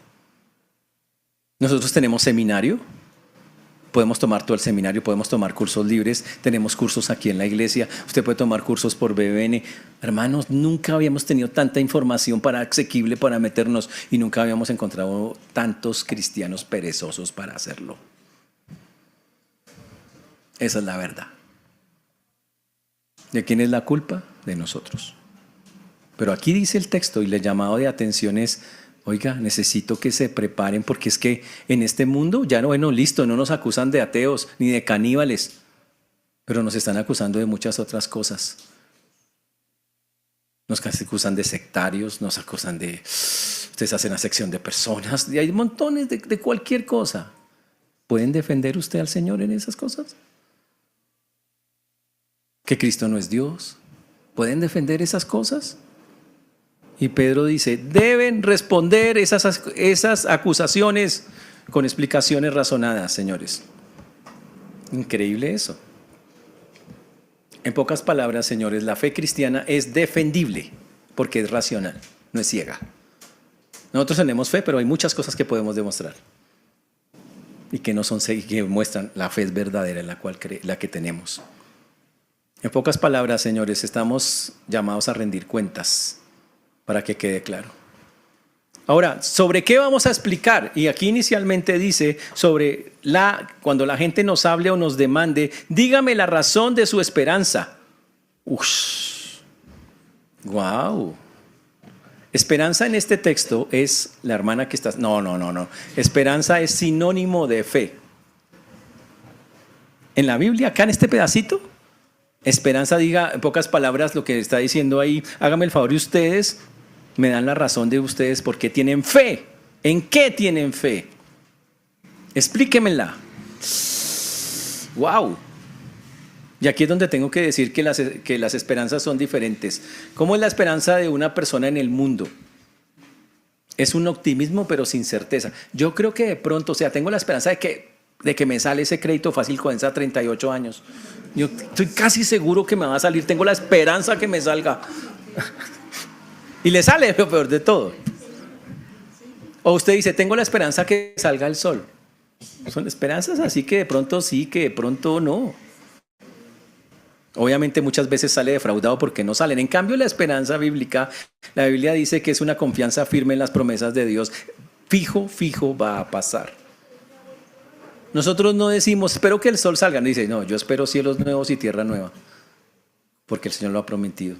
Nosotros tenemos seminario. Podemos tomar todo el seminario, podemos tomar cursos libres, tenemos cursos aquí en la iglesia, usted puede tomar cursos por BBN. Hermanos, nunca habíamos tenido tanta información asequible para meternos y nunca habíamos encontrado tantos cristianos perezosos para hacerlo. Esa es la verdad. ¿De quién es la culpa? De nosotros. Pero aquí dice el texto y el llamado de atención es, oiga, necesito que se preparen porque es que en este mundo ya bueno, listo, no nos acusan de ateos ni de caníbales, pero nos están acusando de muchas otras cosas. Nos acusan de sectarios, nos acusan de, ustedes hacen acepción de personas, y hay montones de cualquier cosa. ¿Pueden defender usted al Señor en esas cosas? ¿Que Cristo no es Dios? ¿Pueden defender esas cosas? Y Pedro dice, deben responder esas acusaciones con explicaciones razonadas, señores. Increíble eso. En pocas palabras, señores, la fe cristiana es defendible porque es racional, no es ciega. Nosotros tenemos fe, pero hay muchas cosas que podemos demostrar y que no son que muestran la fe es verdadera en la que tenemos. En pocas palabras, señores, estamos llamados a rendir cuentas, para que quede claro. Ahora, ¿sobre qué vamos a explicar? Y aquí inicialmente dice sobre cuando la gente nos hable o nos demande, dígame la razón de su esperanza. Ush. Wow. Esperanza en este texto es la hermana que está... No. Esperanza es sinónimo de fe. En la Biblia, acá en este pedacito, esperanza, diga en pocas palabras lo que está diciendo ahí, hágame el favor y ustedes me dan la razón de ustedes por qué tienen fe. ¿En qué tienen fe? Explíquemela. Wow. Y aquí es donde tengo que decir que las esperanzas son diferentes. ¿Cómo es la esperanza de una persona en el mundo? Es un optimismo pero sin certeza. Yo creo que de pronto, tengo la esperanza de que me sale ese crédito fácil con esa 38 años. Yo estoy casi seguro que me va a salir. Tengo la esperanza que me salga. Y le sale lo peor de todo. O usted dice, tengo la esperanza que salga el sol. Son esperanzas así que de pronto sí, que de pronto no. Obviamente muchas veces sale defraudado porque no salen. En cambio, la esperanza bíblica, la Biblia dice que es una confianza firme en las promesas de Dios. Fijo va a pasar. Nosotros no decimos, espero que el sol salga. No dice, no, yo espero cielos nuevos y tierra nueva. Porque el Señor lo ha prometido.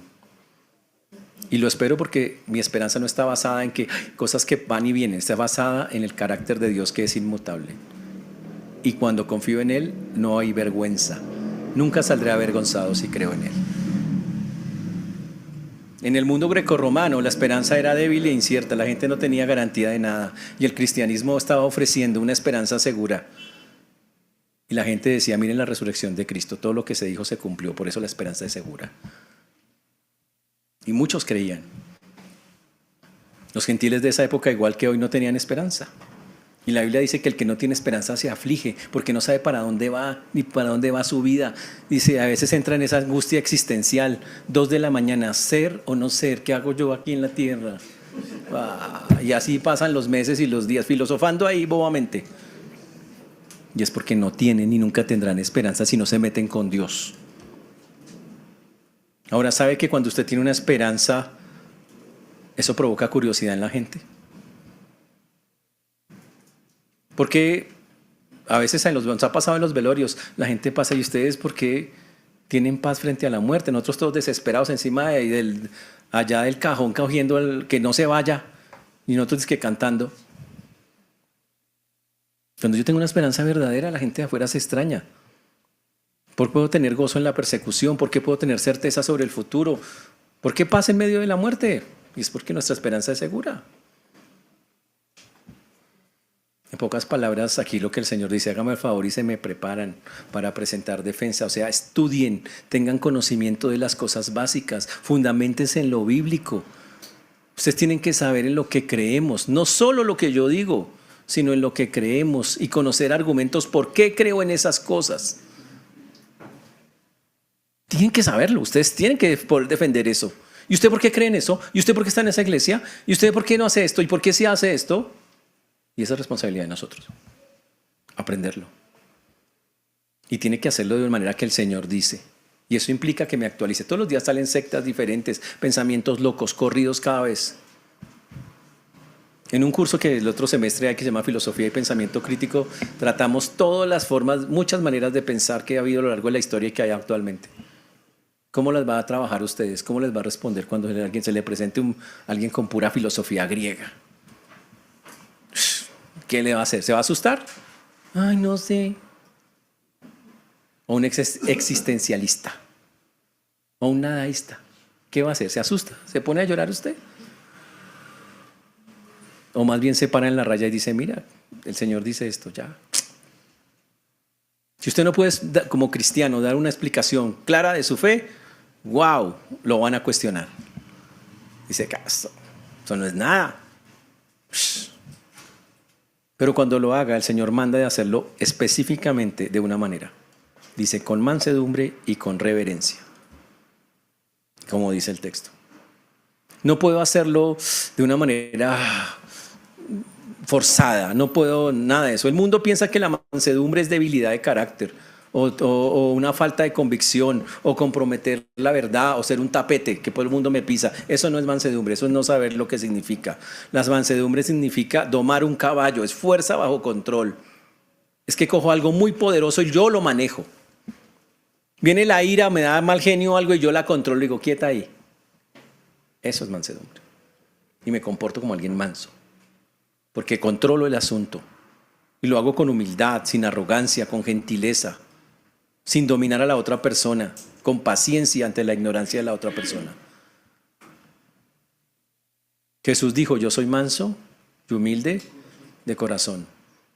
Y lo espero porque mi esperanza no está basada en que cosas que van y vienen. Está basada en el carácter de Dios que es inmutable. Y cuando confío en Él, no hay vergüenza. Nunca saldré avergonzado si creo en Él. En el mundo grecorromano la esperanza era débil e incierta, la gente no tenía garantía de nada y el cristianismo estaba ofreciendo una esperanza segura. Y la gente decía, miren la resurrección de Cristo, todo lo que se dijo se cumplió, por eso la esperanza es segura. Y muchos creían. Los gentiles de esa época, igual que hoy, no tenían esperanza. Y la Biblia dice que el que no tiene esperanza se aflige porque no sabe para dónde va ni para dónde va su vida. Dice, a veces entra en esa angustia existencial, 2 de la mañana, ser o no ser, ¿qué hago yo aquí en la tierra? Y así pasan los meses y los días, filosofando ahí bobamente. Y es porque no tienen y nunca tendrán esperanza si no se meten con Dios. Ahora, ¿sabe que cuando usted tiene una esperanza, eso provoca curiosidad en la gente? Porque a veces nos ha pasado en los velorios, la gente pasa y ustedes, ¿por qué tienen paz frente a la muerte? Nosotros todos desesperados encima allá del cajón, cogiendo que no se vaya, y nosotros que cantando. Cuando yo tengo una esperanza verdadera, la gente de afuera se extraña. ¿Por qué puedo tener gozo en la persecución? ¿Por qué puedo tener certeza sobre el futuro? ¿Por qué paz en medio de la muerte? Y es porque nuestra esperanza es segura. En pocas palabras, aquí lo que el Señor dice, hágame el favor y se me preparan para presentar defensa. O sea, estudien, tengan conocimiento de las cosas básicas, fundamentense en lo bíblico. Ustedes tienen que saber en lo que creemos, no solo lo que yo digo, sino en lo que creemos y conocer argumentos por qué creo en esas cosas. Tienen que saberlo, ustedes tienen que poder defender eso. ¿Y usted por qué cree en eso? ¿Y usted por qué está en esa iglesia? ¿Y usted por qué no hace esto? ¿Y por qué sí hace esto? Y esa es responsabilidad de nosotros, aprenderlo. Y tiene que hacerlo de una manera que el Señor dice. Y eso implica que me actualice. Todos los días salen sectas diferentes, pensamientos locos, corridos cada vez. En un curso que el otro semestre hay que se llama Filosofía y Pensamiento Crítico, tratamos todas las formas, muchas maneras de pensar que ha habido a lo largo de la historia y que hay actualmente. ¿Cómo las va a trabajar ustedes? ¿Cómo les va a responder cuando a alguien se le presente alguien con pura filosofía griega? ¿Qué le va a hacer? ¿Se va a asustar? Ay, no sé. O un existencialista. O un nadaísta. ¿Qué va a hacer? ¿Se asusta? ¿Se pone a llorar usted? O más bien se para en la raya y dice, mira, el Señor dice esto, ya. Si usted no puede, como cristiano, dar una explicación clara de su fe, wow, lo van a cuestionar. Dice, eso no es nada. Pero cuando lo haga, el Señor manda de hacerlo específicamente de una manera. Dice, con mansedumbre y con reverencia. Como dice el texto. No puedo hacerlo de una manera forzada, no puedo nada de eso. El mundo piensa que la mansedumbre es debilidad de carácter. o una falta de convicción, o comprometer la verdad, o ser un tapete que todo el mundo me pisa. Eso no es mansedumbre, eso es no saber lo que significa. Las mansedumbre significa domar un caballo, es fuerza bajo control. Es que cojo algo muy poderoso y yo lo manejo. Viene la ira, me da mal genio o algo y yo la controlo y digo, quieta ahí. Eso es mansedumbre. Y me comporto como alguien manso, porque controlo el asunto. Y lo hago con humildad, sin arrogancia, con gentileza, sin dominar a la otra persona, con paciencia ante la ignorancia de la otra persona. Jesús dijo, yo soy manso y humilde de corazón.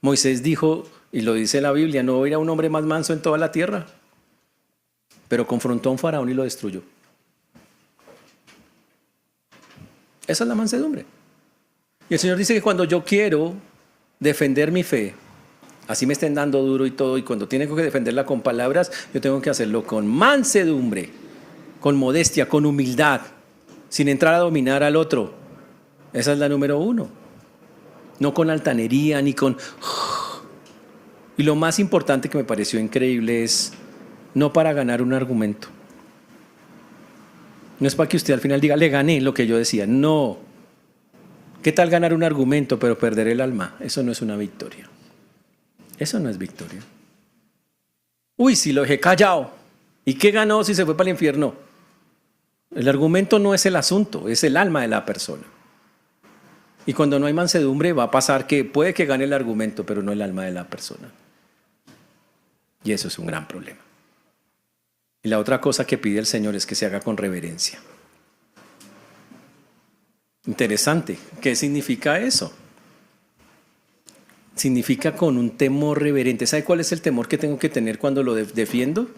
Moisés dijo, y lo dice la Biblia, no hubiera un hombre más manso en toda la tierra, pero confrontó a un faraón y lo destruyó. Esa es la mansedumbre. Y el Señor dice que cuando yo quiero defender mi fe, así me estén dando duro y todo, y cuando tengo que defenderla con palabras, yo tengo que hacerlo con mansedumbre, con modestia, con humildad, sin entrar a dominar al otro. Esa es la número uno. No con altanería ni con... Y lo más importante que me pareció increíble es no para ganar un argumento. No es para que usted al final diga, le gané lo que yo decía. No. ¿Qué tal ganar un argumento pero perder el alma? Eso no es una victoria. Eso no es victoria. Uy, si lo dejé callado. ¿Y qué ganó si se fue para el infierno? El argumento no es el asunto, es el alma de la persona. Y cuando no hay mansedumbre va a pasar que puede que gane el argumento, pero no el alma de la persona. Y eso es un gran problema. Y la otra cosa que pide el Señor es que se haga con reverencia. Interesante. ¿Qué significa eso? Significa con un temor reverente. ¿Sabe cuál es el temor que tengo que tener cuando lo defiendo?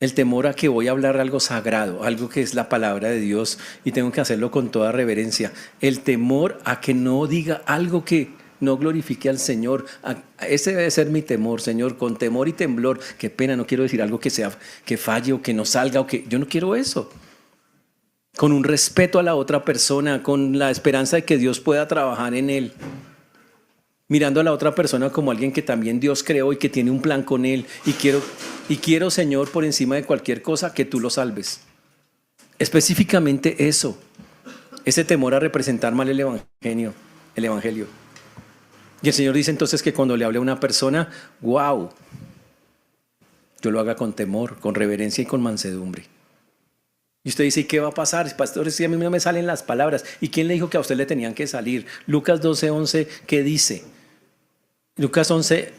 El temor a que voy a hablar algo sagrado, algo que es la palabra de Dios y tengo que hacerlo con toda reverencia. El temor a que no diga algo que no glorifique al Señor. Ese debe ser mi temor, Señor, con temor y temblor. Qué pena, no quiero decir algo que falle o que no salga o que yo no quiero eso. Con un respeto a la otra persona, con la esperanza de que Dios pueda trabajar en él. Mirando a la otra persona como alguien que también Dios creó y que tiene un plan con él. Y quiero, Señor, por encima de cualquier cosa, que tú lo salves. Específicamente eso. Ese temor a representar mal el evangelio. Y el Señor dice entonces que cuando le hable a una persona, wow, yo lo haga con temor, con reverencia y con mansedumbre. Y usted dice, ¿y qué va a pasar? Pastor, si a mí no me salen las palabras. ¿Y quién le dijo que a usted le tenían que salir? Lucas 12:11, ¿qué dice? Lucas 11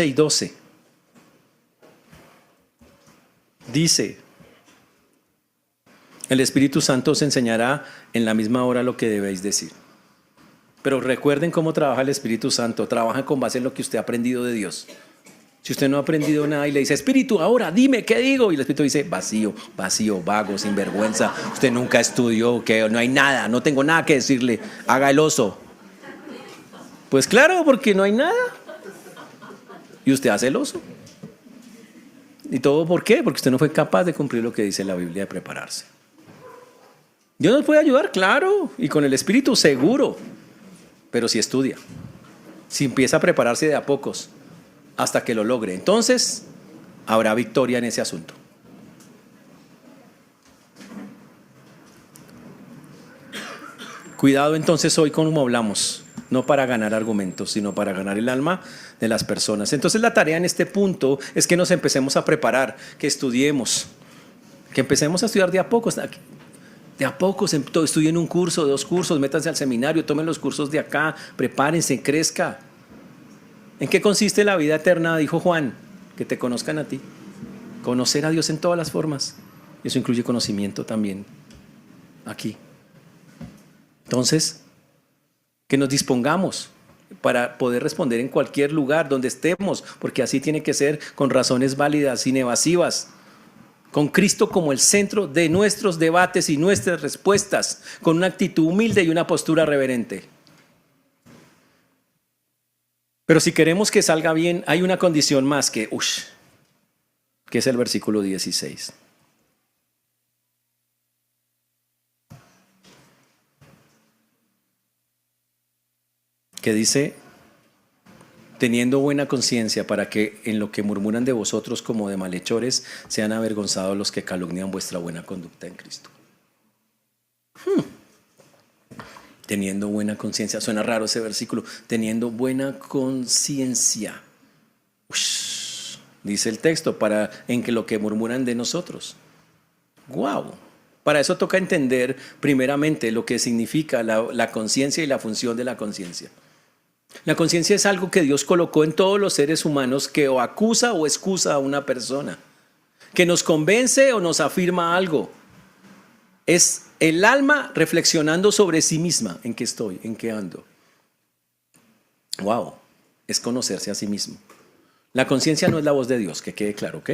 y 12. Dice, el Espíritu Santo os enseñará en la misma hora lo que debéis decir. Pero recuerden cómo trabaja el Espíritu Santo. Trabaja con base en lo que usted ha aprendido de Dios. Si usted no ha aprendido nada y le dice, Espíritu, ahora dime, ¿qué digo? Y el Espíritu dice, vacío, vago, sinvergüenza. Usted nunca estudió, que no hay nada, no tengo nada que decirle. Haga el oso. Pues claro, porque no hay nada. Y usted hace el oso. ¿Y todo por qué? Porque usted no fue capaz de cumplir lo que dice la Biblia de prepararse. Dios nos puede ayudar, claro, y con el Espíritu seguro. Pero si estudia, si empieza a prepararse de a pocos, hasta que lo logre, entonces habrá victoria en ese asunto. Cuidado entonces hoy con cómo hablamos, no para ganar argumentos, sino para ganar el alma de las personas. Entonces la tarea en este punto es que nos empecemos a preparar, que estudiemos, que empecemos a estudiar de a pocos. De a pocos, estudien un curso, 2 cursos, métanse al seminario, tomen los cursos de acá, prepárense, crezca. ¿En qué consiste la vida eterna? Dijo Juan, que te conozcan a ti. Conocer a Dios en todas las formas. Eso incluye conocimiento también aquí. Entonces, que nos dispongamos para poder responder en cualquier lugar donde estemos, porque así tiene que ser, con razones válidas, inevasivas, con Cristo como el centro de nuestros debates y nuestras respuestas, con una actitud humilde y una postura reverente. Pero si queremos que salga bien, hay una condición más que es el versículo 16. Que dice teniendo buena conciencia, para que en lo que murmuran de vosotros como de malhechores sean avergonzados los que calumnian vuestra buena conducta en Cristo. Teniendo buena conciencia. Suena raro ese versículo. Teniendo buena conciencia. Dice el texto, para en que lo que murmuran de nosotros. ¡Guau! Para eso toca entender primeramente lo que significa la conciencia y la función de la conciencia. La conciencia es algo que Dios colocó en todos los seres humanos que o acusa o excusa a una persona, que nos convence o nos afirma algo. Es el alma reflexionando sobre sí misma, en qué estoy, en qué ando. Wow, es conocerse a sí mismo. La conciencia no es la voz de Dios, que quede claro, ¿ok?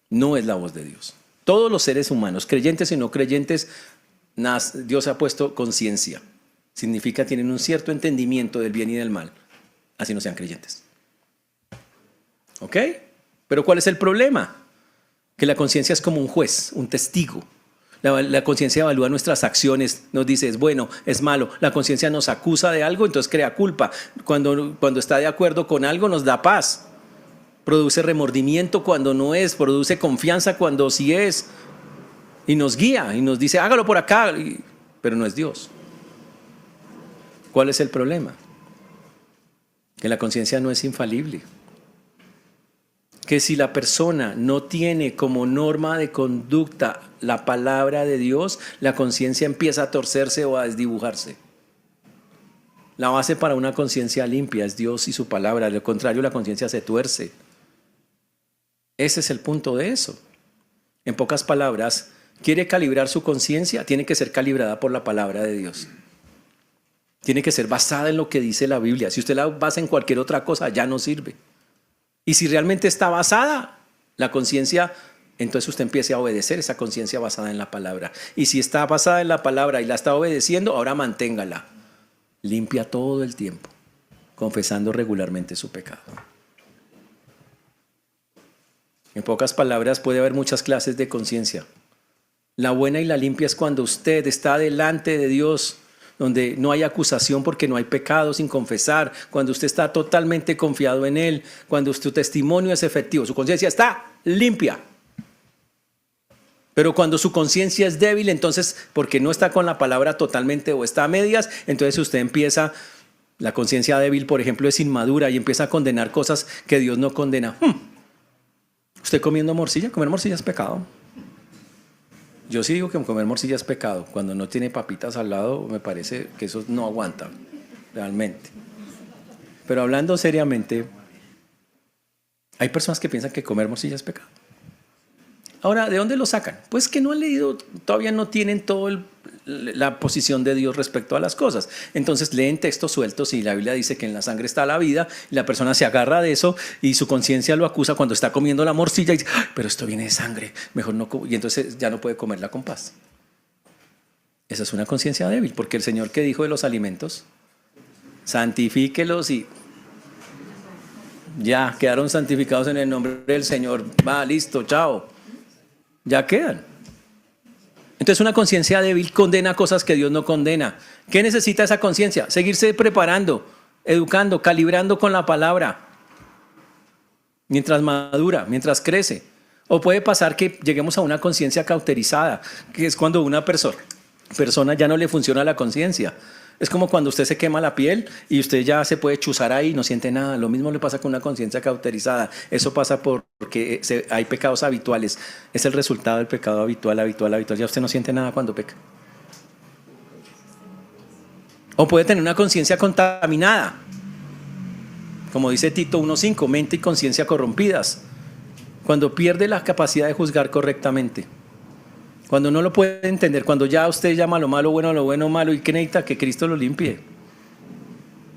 No es la voz de Dios. Todos los seres humanos, creyentes y no creyentes, Dios ha puesto conciencia. Significa tienen un cierto entendimiento del bien y del mal, así no sean creyentes. ¿Ok? Pero ¿cuál es el problema? Que la conciencia es como un juez, un testigo. La conciencia evalúa nuestras acciones, nos dice es bueno, es malo. La conciencia nos acusa de algo, entonces crea culpa. Cuando está de acuerdo con algo, nos da paz. Produce remordimiento cuando no es, produce confianza cuando sí es. Y nos guía y nos dice hágalo por acá, pero no es Dios. ¿Cuál es el problema? Que la conciencia no es infalible. Que si la persona no tiene como norma de conducta la palabra de Dios, la conciencia empieza a torcerse o a desdibujarse. La base para una conciencia limpia es Dios y su palabra. De lo contrario, la conciencia se tuerce. Ese es el punto de eso. En pocas palabras, quiere calibrar su conciencia, tiene que ser calibrada por la palabra de Dios. Tiene que ser basada en lo que dice la Biblia. Si usted la basa en cualquier otra cosa, ya no sirve. Y si realmente está basada la conciencia, entonces usted empiece a obedecer esa conciencia basada en la palabra. Y si está basada en la palabra y la está obedeciendo, ahora manténgala. Limpia todo el tiempo, confesando regularmente su pecado. En pocas palabras, puede haber muchas clases de conciencia. La buena y la limpia es cuando usted está delante de Dios, donde no hay acusación porque no hay pecado sin confesar, cuando usted está totalmente confiado en Él, cuando su testimonio es efectivo, su conciencia está limpia. Pero cuando su conciencia es débil, entonces, porque no está con la palabra totalmente o está a medias, entonces usted empieza, la conciencia débil, por ejemplo, es inmadura y empieza a condenar cosas que Dios no condena. ¿Usted comiendo morcilla? Comer morcilla es pecado. Yo sí digo que comer morcilla es pecado. Cuando no tiene papitas al lado, me parece que eso no aguanta, realmente. Pero hablando seriamente, hay personas que piensan que comer morcilla es pecado. Ahora, ¿de dónde lo sacan? Pues que no han leído, todavía no tienen toda la posición de Dios respecto a las cosas. Entonces leen textos sueltos y la Biblia dice que en la sangre está la vida, y la persona se agarra de eso y su conciencia lo acusa cuando está comiendo la morcilla y dice, ¡ay, pero esto viene de sangre, mejor no! Y entonces ya no puede comerla con paz. Esa es una conciencia débil, porque el Señor que dijo de los alimentos, santifíquelos y ya quedaron santificados en el nombre del Señor. Va, listo, chao. Ya quedan. Entonces una conciencia débil condena cosas que Dios no condena. ¿Qué necesita esa conciencia? Seguirse preparando, educando, calibrando con la palabra. Mientras madura, mientras crece. O puede pasar que lleguemos a una conciencia cauterizada, que es cuando una persona ya no le funciona la conciencia. Es como cuando usted se quema la piel y usted ya se puede chuzar ahí y no siente nada. Lo mismo le pasa con una conciencia cauterizada. Eso pasa porque hay pecados habituales. Es el resultado del pecado habitual. Ya usted no siente nada cuando peca. O puede tener una conciencia contaminada. Como dice Tito 1:5, mente y conciencia corrompidas. Cuando pierde la capacidad de juzgar correctamente. Cuando no lo puede entender, cuando ya usted llama lo malo malo, y que necesita que Cristo lo limpie.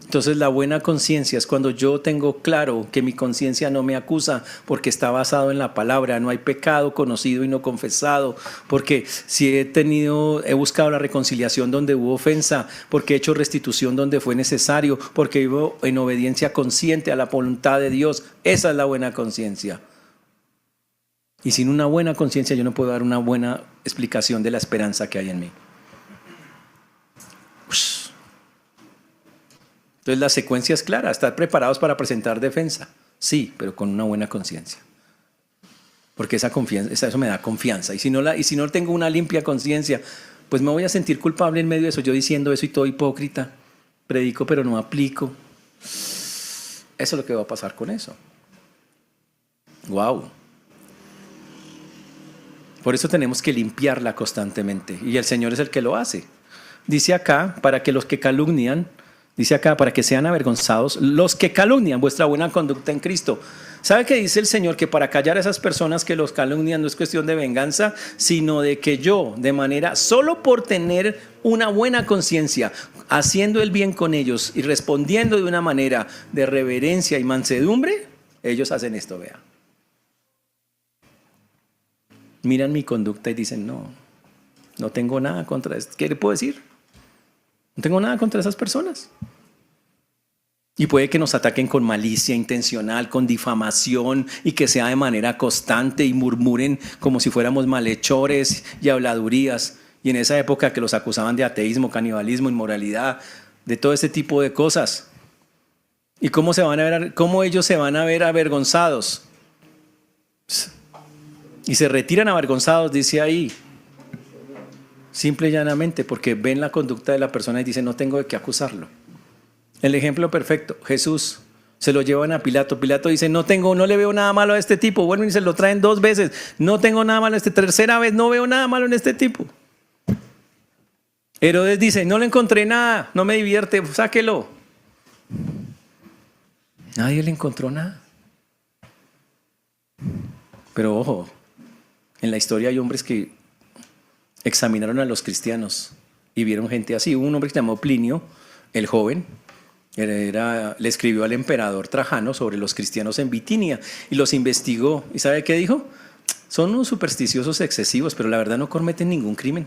Entonces la buena conciencia es cuando yo tengo claro que mi conciencia no me acusa porque está basado en la palabra, no hay pecado conocido y no confesado, porque si he buscado la reconciliación donde hubo ofensa, porque he hecho restitución donde fue necesario, porque vivo en obediencia consciente a la voluntad de Dios. Esa es la buena conciencia. Y sin una buena conciencia yo no puedo dar una buena explicación de la esperanza que hay en mí. Entonces la secuencia es clara, estar preparados para presentar defensa. Sí, pero con una buena conciencia. Porque esa confianza, eso me da confianza. Y si no tengo una limpia conciencia, pues me voy a sentir culpable en medio de eso. Yo diciendo eso y todo hipócrita. Predico pero no aplico. Eso es lo que va a pasar con eso. Wow. Por eso tenemos que limpiarla constantemente. Y el Señor es el que lo hace. Dice acá, para que los que calumnian, dice acá, para que sean avergonzados, los que calumnian vuestra buena conducta en Cristo. ¿Sabe qué dice el Señor? Que para callar a esas personas que los calumnian no es cuestión de venganza, sino de que yo, de manera, solo por tener una buena conciencia, haciendo el bien con ellos y respondiendo de una manera de reverencia y mansedumbre, ellos hacen esto, vea. Miran mi conducta y dicen, no tengo nada contra esto. ¿Qué le puedo decir? No tengo nada contra esas personas. Y puede que nos ataquen con malicia intencional, con difamación y que sea de manera constante y murmuren como si fuéramos malhechores y habladurías. Y en esa época que los acusaban de ateísmo, canibalismo, inmoralidad, de todo ese tipo de cosas. ¿Y cómo ellos se van a ver avergonzados? Y se retiran avergonzados, dice ahí. Simple y llanamente porque ven la conducta de la persona y dicen, no tengo de qué acusarlo. El ejemplo perfecto, Jesús, se lo llevan a Pilato. Pilato dice, no le veo nada malo a este tipo. Bueno, y se lo traen 2 veces. No tengo nada malo a tercera vez, no veo nada malo en este tipo. Herodes dice, no le encontré nada, no me divierte, sáquelo. Nadie le encontró nada. Pero ojo, en la historia hay hombres que examinaron a los cristianos y vieron gente así. Hubo un hombre que se llamó Plinio, el joven, le escribió al emperador Trajano sobre los cristianos en Bitinia y los investigó. ¿Y sabe qué dijo? Son unos supersticiosos excesivos, pero la verdad no cometen ningún crimen.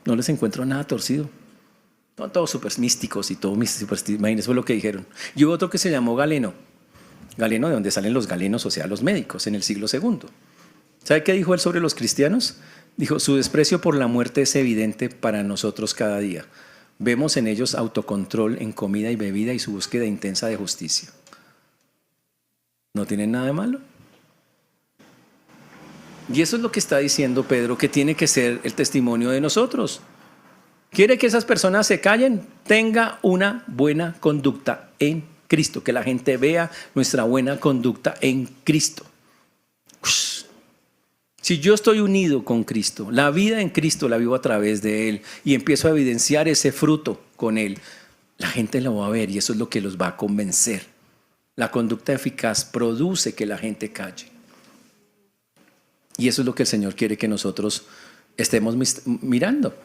No les encuentro nada torcido. Son todos súper místicos y todo supersticiosos. Imagínense, fue lo que dijeron. Y hubo otro que se llamó Galeno. Galeno, de donde salen los galenos, o sea, los médicos, en el siglo II. ¿Sabe qué dijo él sobre los cristianos? Dijo, su desprecio por la muerte es evidente para nosotros cada día. Vemos en ellos autocontrol en comida y bebida y su búsqueda intensa de justicia. ¿No tienen nada de malo? Y eso es lo que está diciendo Pedro, que tiene que ser el testimonio de nosotros. ¿Quiere que esas personas se callen? Tenga una buena conducta en Cristo, que la gente vea nuestra buena conducta en Cristo. Si yo estoy unido con Cristo, la vida en Cristo la vivo a través de Él y empiezo a evidenciar ese fruto con Él, la gente lo va a ver y eso es lo que los va a convencer. La conducta eficaz produce que la gente calle. Y eso es lo que el Señor quiere que nosotros estemos mirando.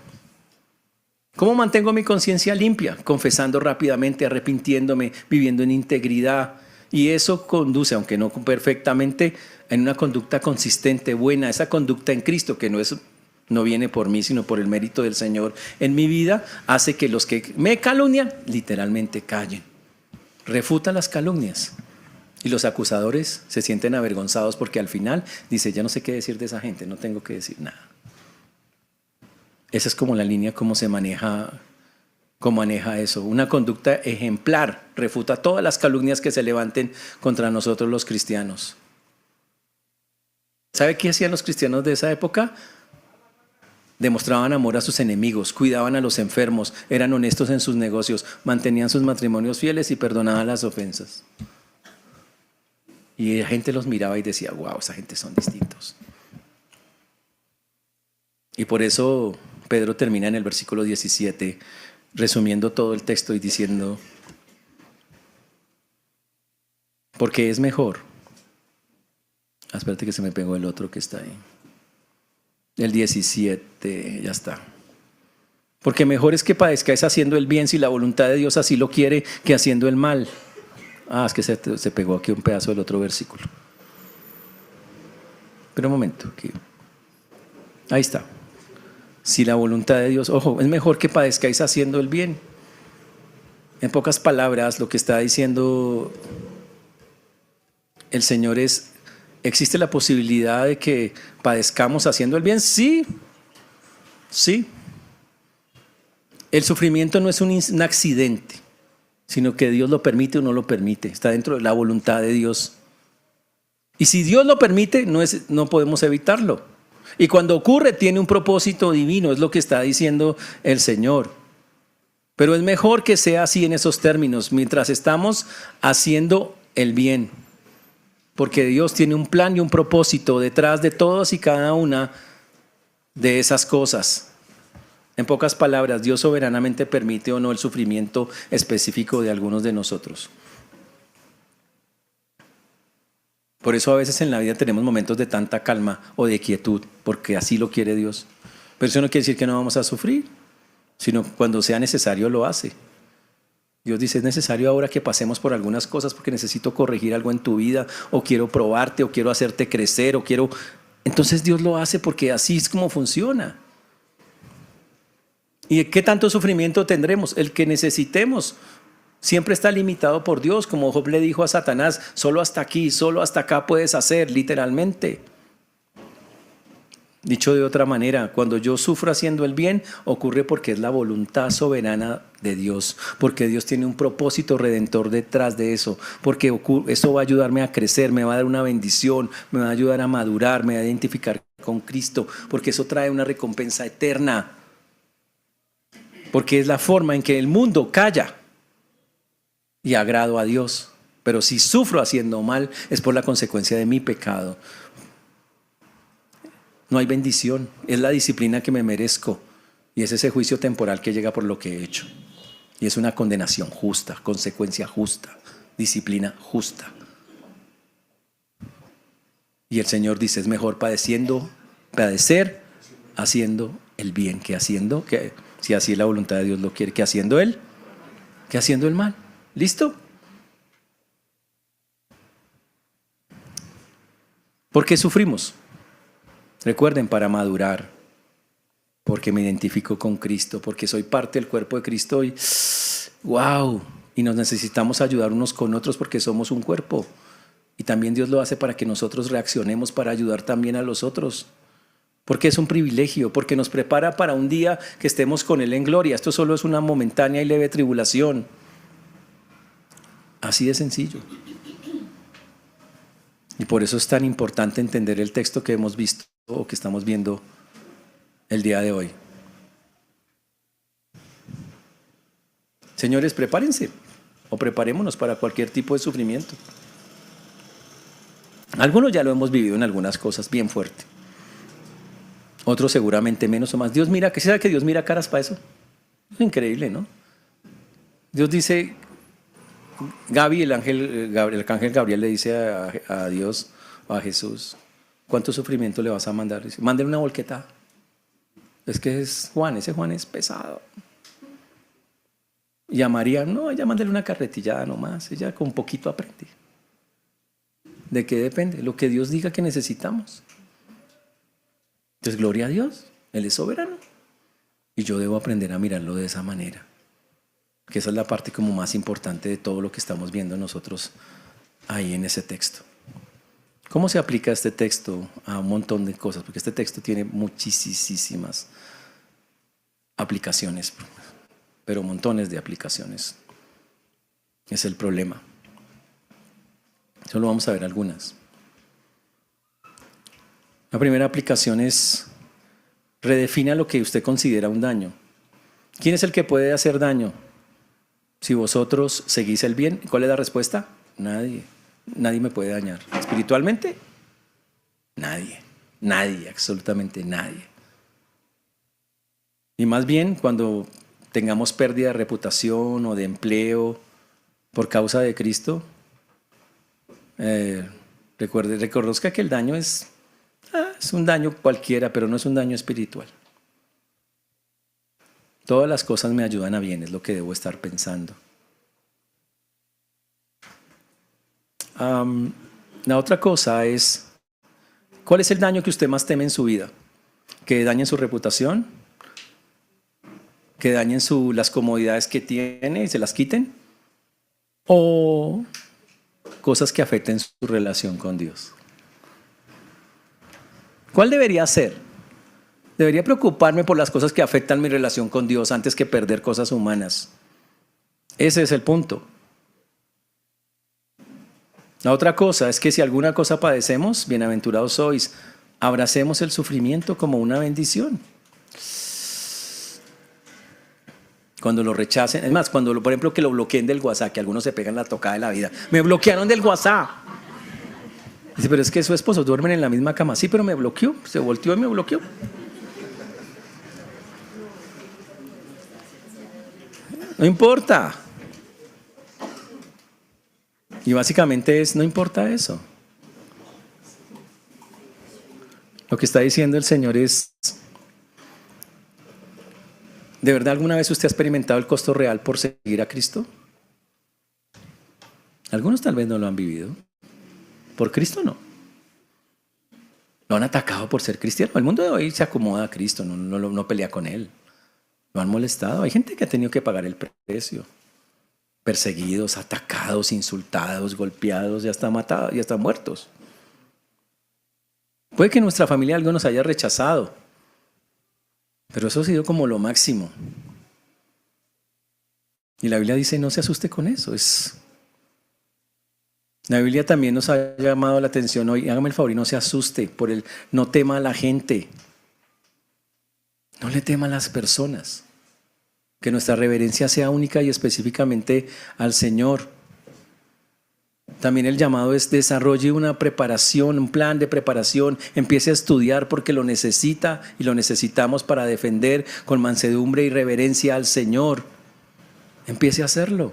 ¿Cómo mantengo mi conciencia limpia? Confesando rápidamente, arrepintiéndome, viviendo en integridad. Y eso conduce, aunque no perfectamente, en una conducta consistente, buena. Esa conducta en Cristo, que no viene por mí, sino por el mérito del Señor en mi vida, hace que los que me calumnian, literalmente callen. Refuta las calumnias. Y los acusadores se sienten avergonzados porque al final dice, ya no sé qué decir de esa gente, no tengo que decir nada. Esa es como la línea cómo maneja eso. Una conducta ejemplar refuta todas las calumnias que se levanten contra nosotros los cristianos. ¿Sabe qué hacían los cristianos de esa época? Demostraban amor a sus enemigos, cuidaban a los enfermos, eran honestos en sus negocios, mantenían sus matrimonios fieles y perdonaban las ofensas. Y la gente los miraba y decía, wow, esa gente son distintos. Y por eso Pedro termina en el versículo 17, resumiendo todo el texto y diciendo, porque es mejor. Espérate que se me pegó el otro que está ahí. El 17, ya está. Porque mejor es que padezcáis haciendo el bien si la voluntad de Dios así lo quiere que haciendo el mal. Es que se pegó aquí un pedazo del otro versículo. Pero un momento. Aquí. Ahí está. Si la voluntad de Dios, ojo, es mejor que padezcáis haciendo el bien. En pocas palabras, lo que está diciendo el Señor es, ¿existe la posibilidad de que padezcamos haciendo el bien? Sí, sí. El sufrimiento no es un accidente. sino que Dios lo permite o no lo permite. Está dentro de la voluntad de Dios. Y si Dios lo permite, no podemos evitarlo. Y cuando ocurre, tiene un propósito divino, es lo que está diciendo el Señor. Pero es mejor que sea así en esos términos, mientras estamos haciendo el bien. Porque Dios tiene un plan y un propósito detrás de todas y cada una de esas cosas. En pocas palabras, Dios soberanamente permite o no el sufrimiento específico de algunos de nosotros. Por eso a veces en la vida tenemos momentos de tanta calma o de quietud, porque así lo quiere Dios. Pero eso no quiere decir que no vamos a sufrir, sino cuando sea necesario lo hace. Dios dice, es necesario ahora que pasemos por algunas cosas porque necesito corregir algo en tu vida, o quiero probarte, o quiero hacerte crecer, o quiero... Entonces Dios lo hace porque así es como funciona. ¿Y qué tanto sufrimiento tendremos? El que necesitemos. Siempre está limitado por Dios, como Job le dijo a Satanás, solo hasta aquí, solo hasta acá puedes hacer, literalmente. Dicho de otra manera, cuando yo sufro haciendo el bien, ocurre porque es la voluntad soberana de Dios, porque Dios tiene un propósito redentor detrás de eso, porque eso va a ayudarme a crecer, me va a dar una bendición, me va a ayudar a madurar, me va a identificar con Cristo, porque eso trae una recompensa eterna, porque es la forma en que el mundo calla y agrado a Dios. Pero si sufro haciendo mal, es por la consecuencia de mi pecado. No hay bendición, es la disciplina que me merezco y es ese juicio temporal que llega por lo que he hecho. Y es una condenación justa, consecuencia justa, disciplina justa. Y el Señor dice, es mejor padecer haciendo el bien que si así la voluntad de Dios lo quiere, que haciendo el mal. ¿Listo? ¿Por qué sufrimos? Recuerden, para madurar, porque me identifico con Cristo, porque soy parte del cuerpo de Cristo y ¡wow! Y nos necesitamos ayudar unos con otros porque somos un cuerpo. Y también Dios lo hace para que nosotros reaccionemos para ayudar también a los otros. Porque es un privilegio, porque nos prepara para un día que estemos con Él en gloria. Esto solo es una momentánea y leve tribulación. Así de sencillo. Y por eso es tan importante entender el texto que hemos visto o que estamos viendo el día de hoy. Señores, prepárense o preparémonos para cualquier tipo de sufrimiento. Algunos ya lo hemos vivido en algunas cosas bien fuerte. Otros seguramente menos o más. Dios mira, ¿sabe que Dios mira caras para eso? Es increíble, ¿no? Dios dice, el arcángel Gabriel le dice a Dios, a Jesús, ¿cuánto sufrimiento le vas a mandar? Dice, mándale una volquetada. Es que es Juan, ese Juan es pesado. Y a María, no, ella mándale una carretillada nomás, ella con poquito aprende. ¿De qué depende? Lo que Dios diga que necesitamos. Entonces, gloria a Dios, Él es soberano. Y yo debo aprender a mirarlo de esa manera. Que esa es la parte como más importante de todo lo que estamos viendo nosotros ahí en ese texto. ¿Cómo se aplica este texto a un montón de cosas? Porque este texto tiene muchísimas aplicaciones, pero montones de aplicaciones. Es el problema. Solo vamos a ver algunas. La primera aplicación es redefina lo que usted considera un daño. ¿Quién es el que puede hacer daño? Si vosotros seguís el bien, ¿cuál es la respuesta? Nadie. Nadie me puede dañar. ¿Espiritualmente? Nadie. Nadie, absolutamente nadie. Y más bien cuando tengamos pérdida de reputación o de empleo por causa de Cristo, reconozca que el daño es un daño cualquiera, pero no es un daño espiritual. Todas las cosas me ayudan a bien, es lo que debo estar pensando. La otra cosa es, ¿cuál es el daño que usted más teme en su vida? ¿Que dañen su reputación? ¿Que dañen las comodidades que tiene y se las quiten? ¿O cosas que afecten su relación con Dios? ¿Cuál debería ser? Debería preocuparme por las cosas que afectan mi relación con Dios antes que perder cosas humanas. Ese es el punto. La otra cosa es que si alguna cosa padecemos, bienaventurados sois, abracemos el sufrimiento como una bendición. Cuando lo rechacen, es más, cuando por ejemplo que lo bloqueen del WhatsApp, que algunos se pegan la tocada de la vida. Me bloquearon del WhatsApp. Dice, pero es que su esposo duermen en la misma cama. Sí, pero me bloqueó, se volteó y me bloqueó. No importa. Y básicamente no importa eso. Lo que está diciendo el Señor es, ¿de verdad alguna vez usted ha experimentado el costo real por seguir a Cristo? Algunos tal vez no lo han vivido. Por Cristo no. Lo han atacado por ser cristiano. El mundo de hoy se acomoda a Cristo, no pelea con Él. Lo han molestado. Hay gente que ha tenido que pagar el precio. Perseguidos, atacados, insultados, golpeados, ya están matados, ya están muertos. Puede que nuestra familia algo nos haya rechazado, pero eso ha sido como lo máximo. Y la Biblia dice, no se asuste con eso. La Biblia también nos ha llamado la atención hoy, hágame el favor y no se asuste no tema a la gente. No le tema a las personas. Que nuestra reverencia sea única y específicamente al Señor. También el llamado es desarrolle una preparación, un plan de preparación. Empiece a estudiar porque lo necesita y lo necesitamos para defender con mansedumbre y reverencia al Señor. Empiece a hacerlo.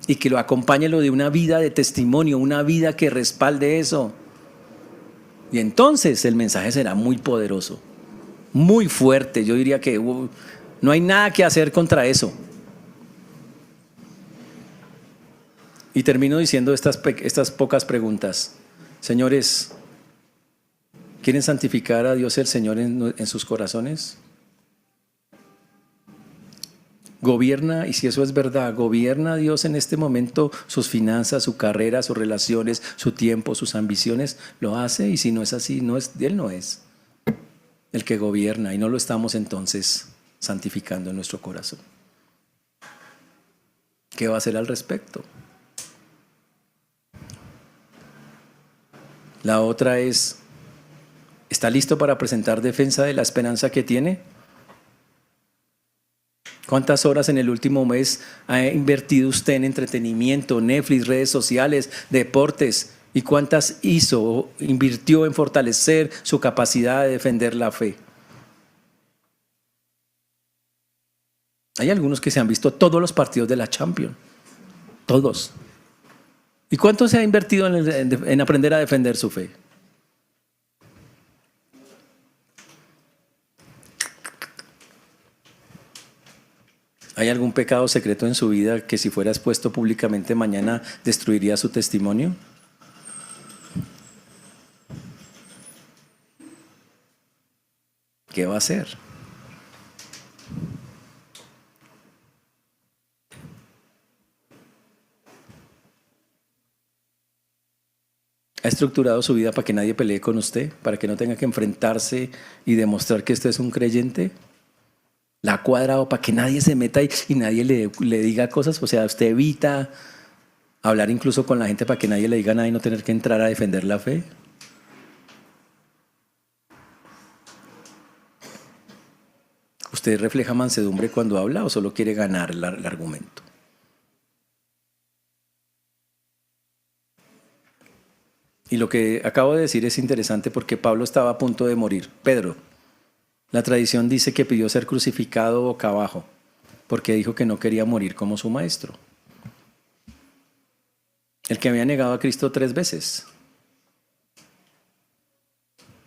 Y que lo acompañe lo de una vida de testimonio, una vida que respalde eso. Y entonces el mensaje será muy poderoso, muy fuerte. Yo diría que no hay nada que hacer contra eso. Y termino diciendo estas pocas preguntas. Señores, ¿quieren santificar a Dios el Señor en sus corazones? Gobierna, y si eso es verdad, gobierna Dios en este momento sus finanzas, su carrera, sus relaciones, su tiempo, sus ambiciones. Lo hace, y si no es así, Él no es el que gobierna, y no lo estamos entonces santificando en nuestro corazón. ¿Qué va a hacer al respecto? La otra es, ¿está listo para presentar defensa de la esperanza que tiene? ¿Cuántas horas en el último mes ha invertido usted en entretenimiento, Netflix, redes sociales, deportes? ¿Y cuántas invirtió en fortalecer su capacidad de defender la fe? Hay algunos que se han visto todos los partidos de la Champions. Todos. ¿Y cuánto se ha invertido en aprender a defender su fe? ¿Hay algún pecado secreto en su vida que si fuera expuesto públicamente mañana destruiría su testimonio? ¿Qué va a hacer? ¿Ha estructurado su vida para que nadie pelee con usted? ¿Para que no tenga que enfrentarse y demostrar que usted es un creyente? ¿La ha cuadrado para que nadie se meta y nadie le diga cosas? O sea, usted evita hablar incluso con la gente para que nadie le diga nada y no tener que entrar a defender la fe. ¿Usted refleja mansedumbre cuando habla o solo quiere ganar el argumento? Y lo que acabo de decir es interesante porque Pablo estaba a punto de morir. Pedro, la tradición dice que pidió ser crucificado boca abajo porque dijo que no quería morir como su maestro. El que había negado a Cristo 3 veces.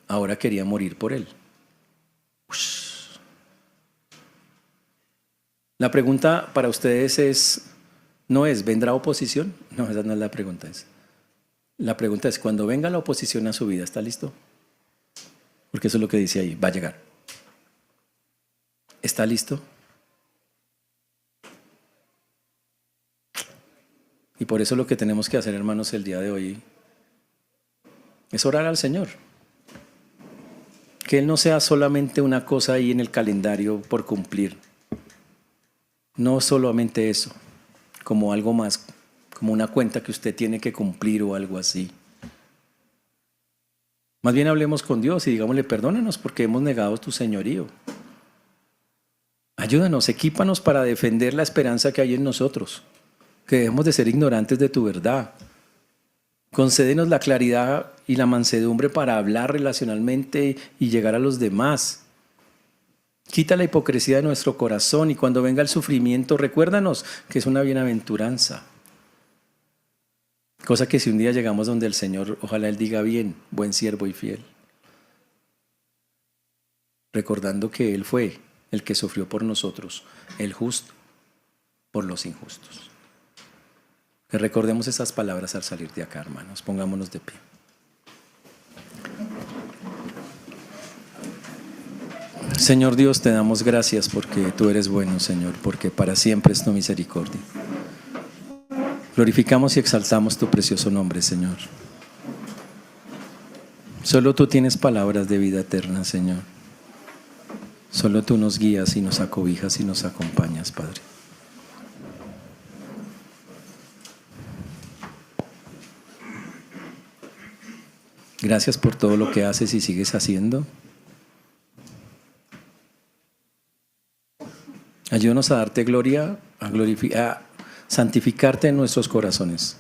Ahora quería morir por él. La pregunta para ustedes no es, ¿vendrá oposición? No, esa no es la pregunta. La pregunta es, cuando venga la oposición a su vida, ¿está listo? Porque eso es lo que dice ahí, va a llegar. ¿Está listo? Y por eso lo que tenemos que hacer, hermanos, el día de hoy es orar al Señor. Que Él no sea solamente una cosa ahí en el calendario por cumplir. No solamente eso. como algo más, como una cuenta que usted tiene que cumplir o algo así. Más bien hablemos con Dios y digámosle, perdónanos porque hemos negado tu señorío. Ayúdanos, equípanos para defender la esperanza que hay en nosotros, que debemos de ser ignorantes de tu verdad. Concédenos la claridad y la mansedumbre para hablar relacionalmente y llegar a los demás. Quita la hipocresía de nuestro corazón y cuando venga el sufrimiento, recuérdanos que es una bienaventuranza. Cosa que si un día llegamos donde el Señor, ojalá Él diga bien, buen siervo y fiel. Recordando que Él fue el que sufrió por nosotros, el justo por los injustos. Que recordemos esas palabras al salir de acá, hermanos. Pongámonos de pie. Señor Dios, te damos gracias porque tú eres bueno, Señor, porque para siempre es tu misericordia. Glorificamos y exaltamos tu precioso nombre, Señor. Solo tú tienes palabras de vida eterna, Señor. Solo tú nos guías y nos acobijas y nos acompañas, Padre. Gracias por todo lo que haces y sigues haciendo. Ayúdanos a darte gloria, a santificarte en nuestros corazones,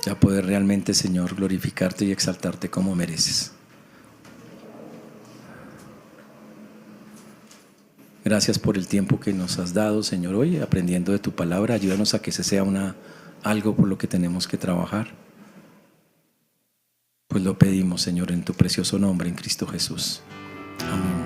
a poder realmente, Señor, glorificarte y exaltarte como mereces. Gracias por el tiempo que nos has dado, Señor, hoy aprendiendo de tu palabra. Ayúdanos a que ese sea algo por lo que tenemos que trabajar. Pues lo pedimos, Señor, en tu precioso nombre, en Cristo Jesús. Amén.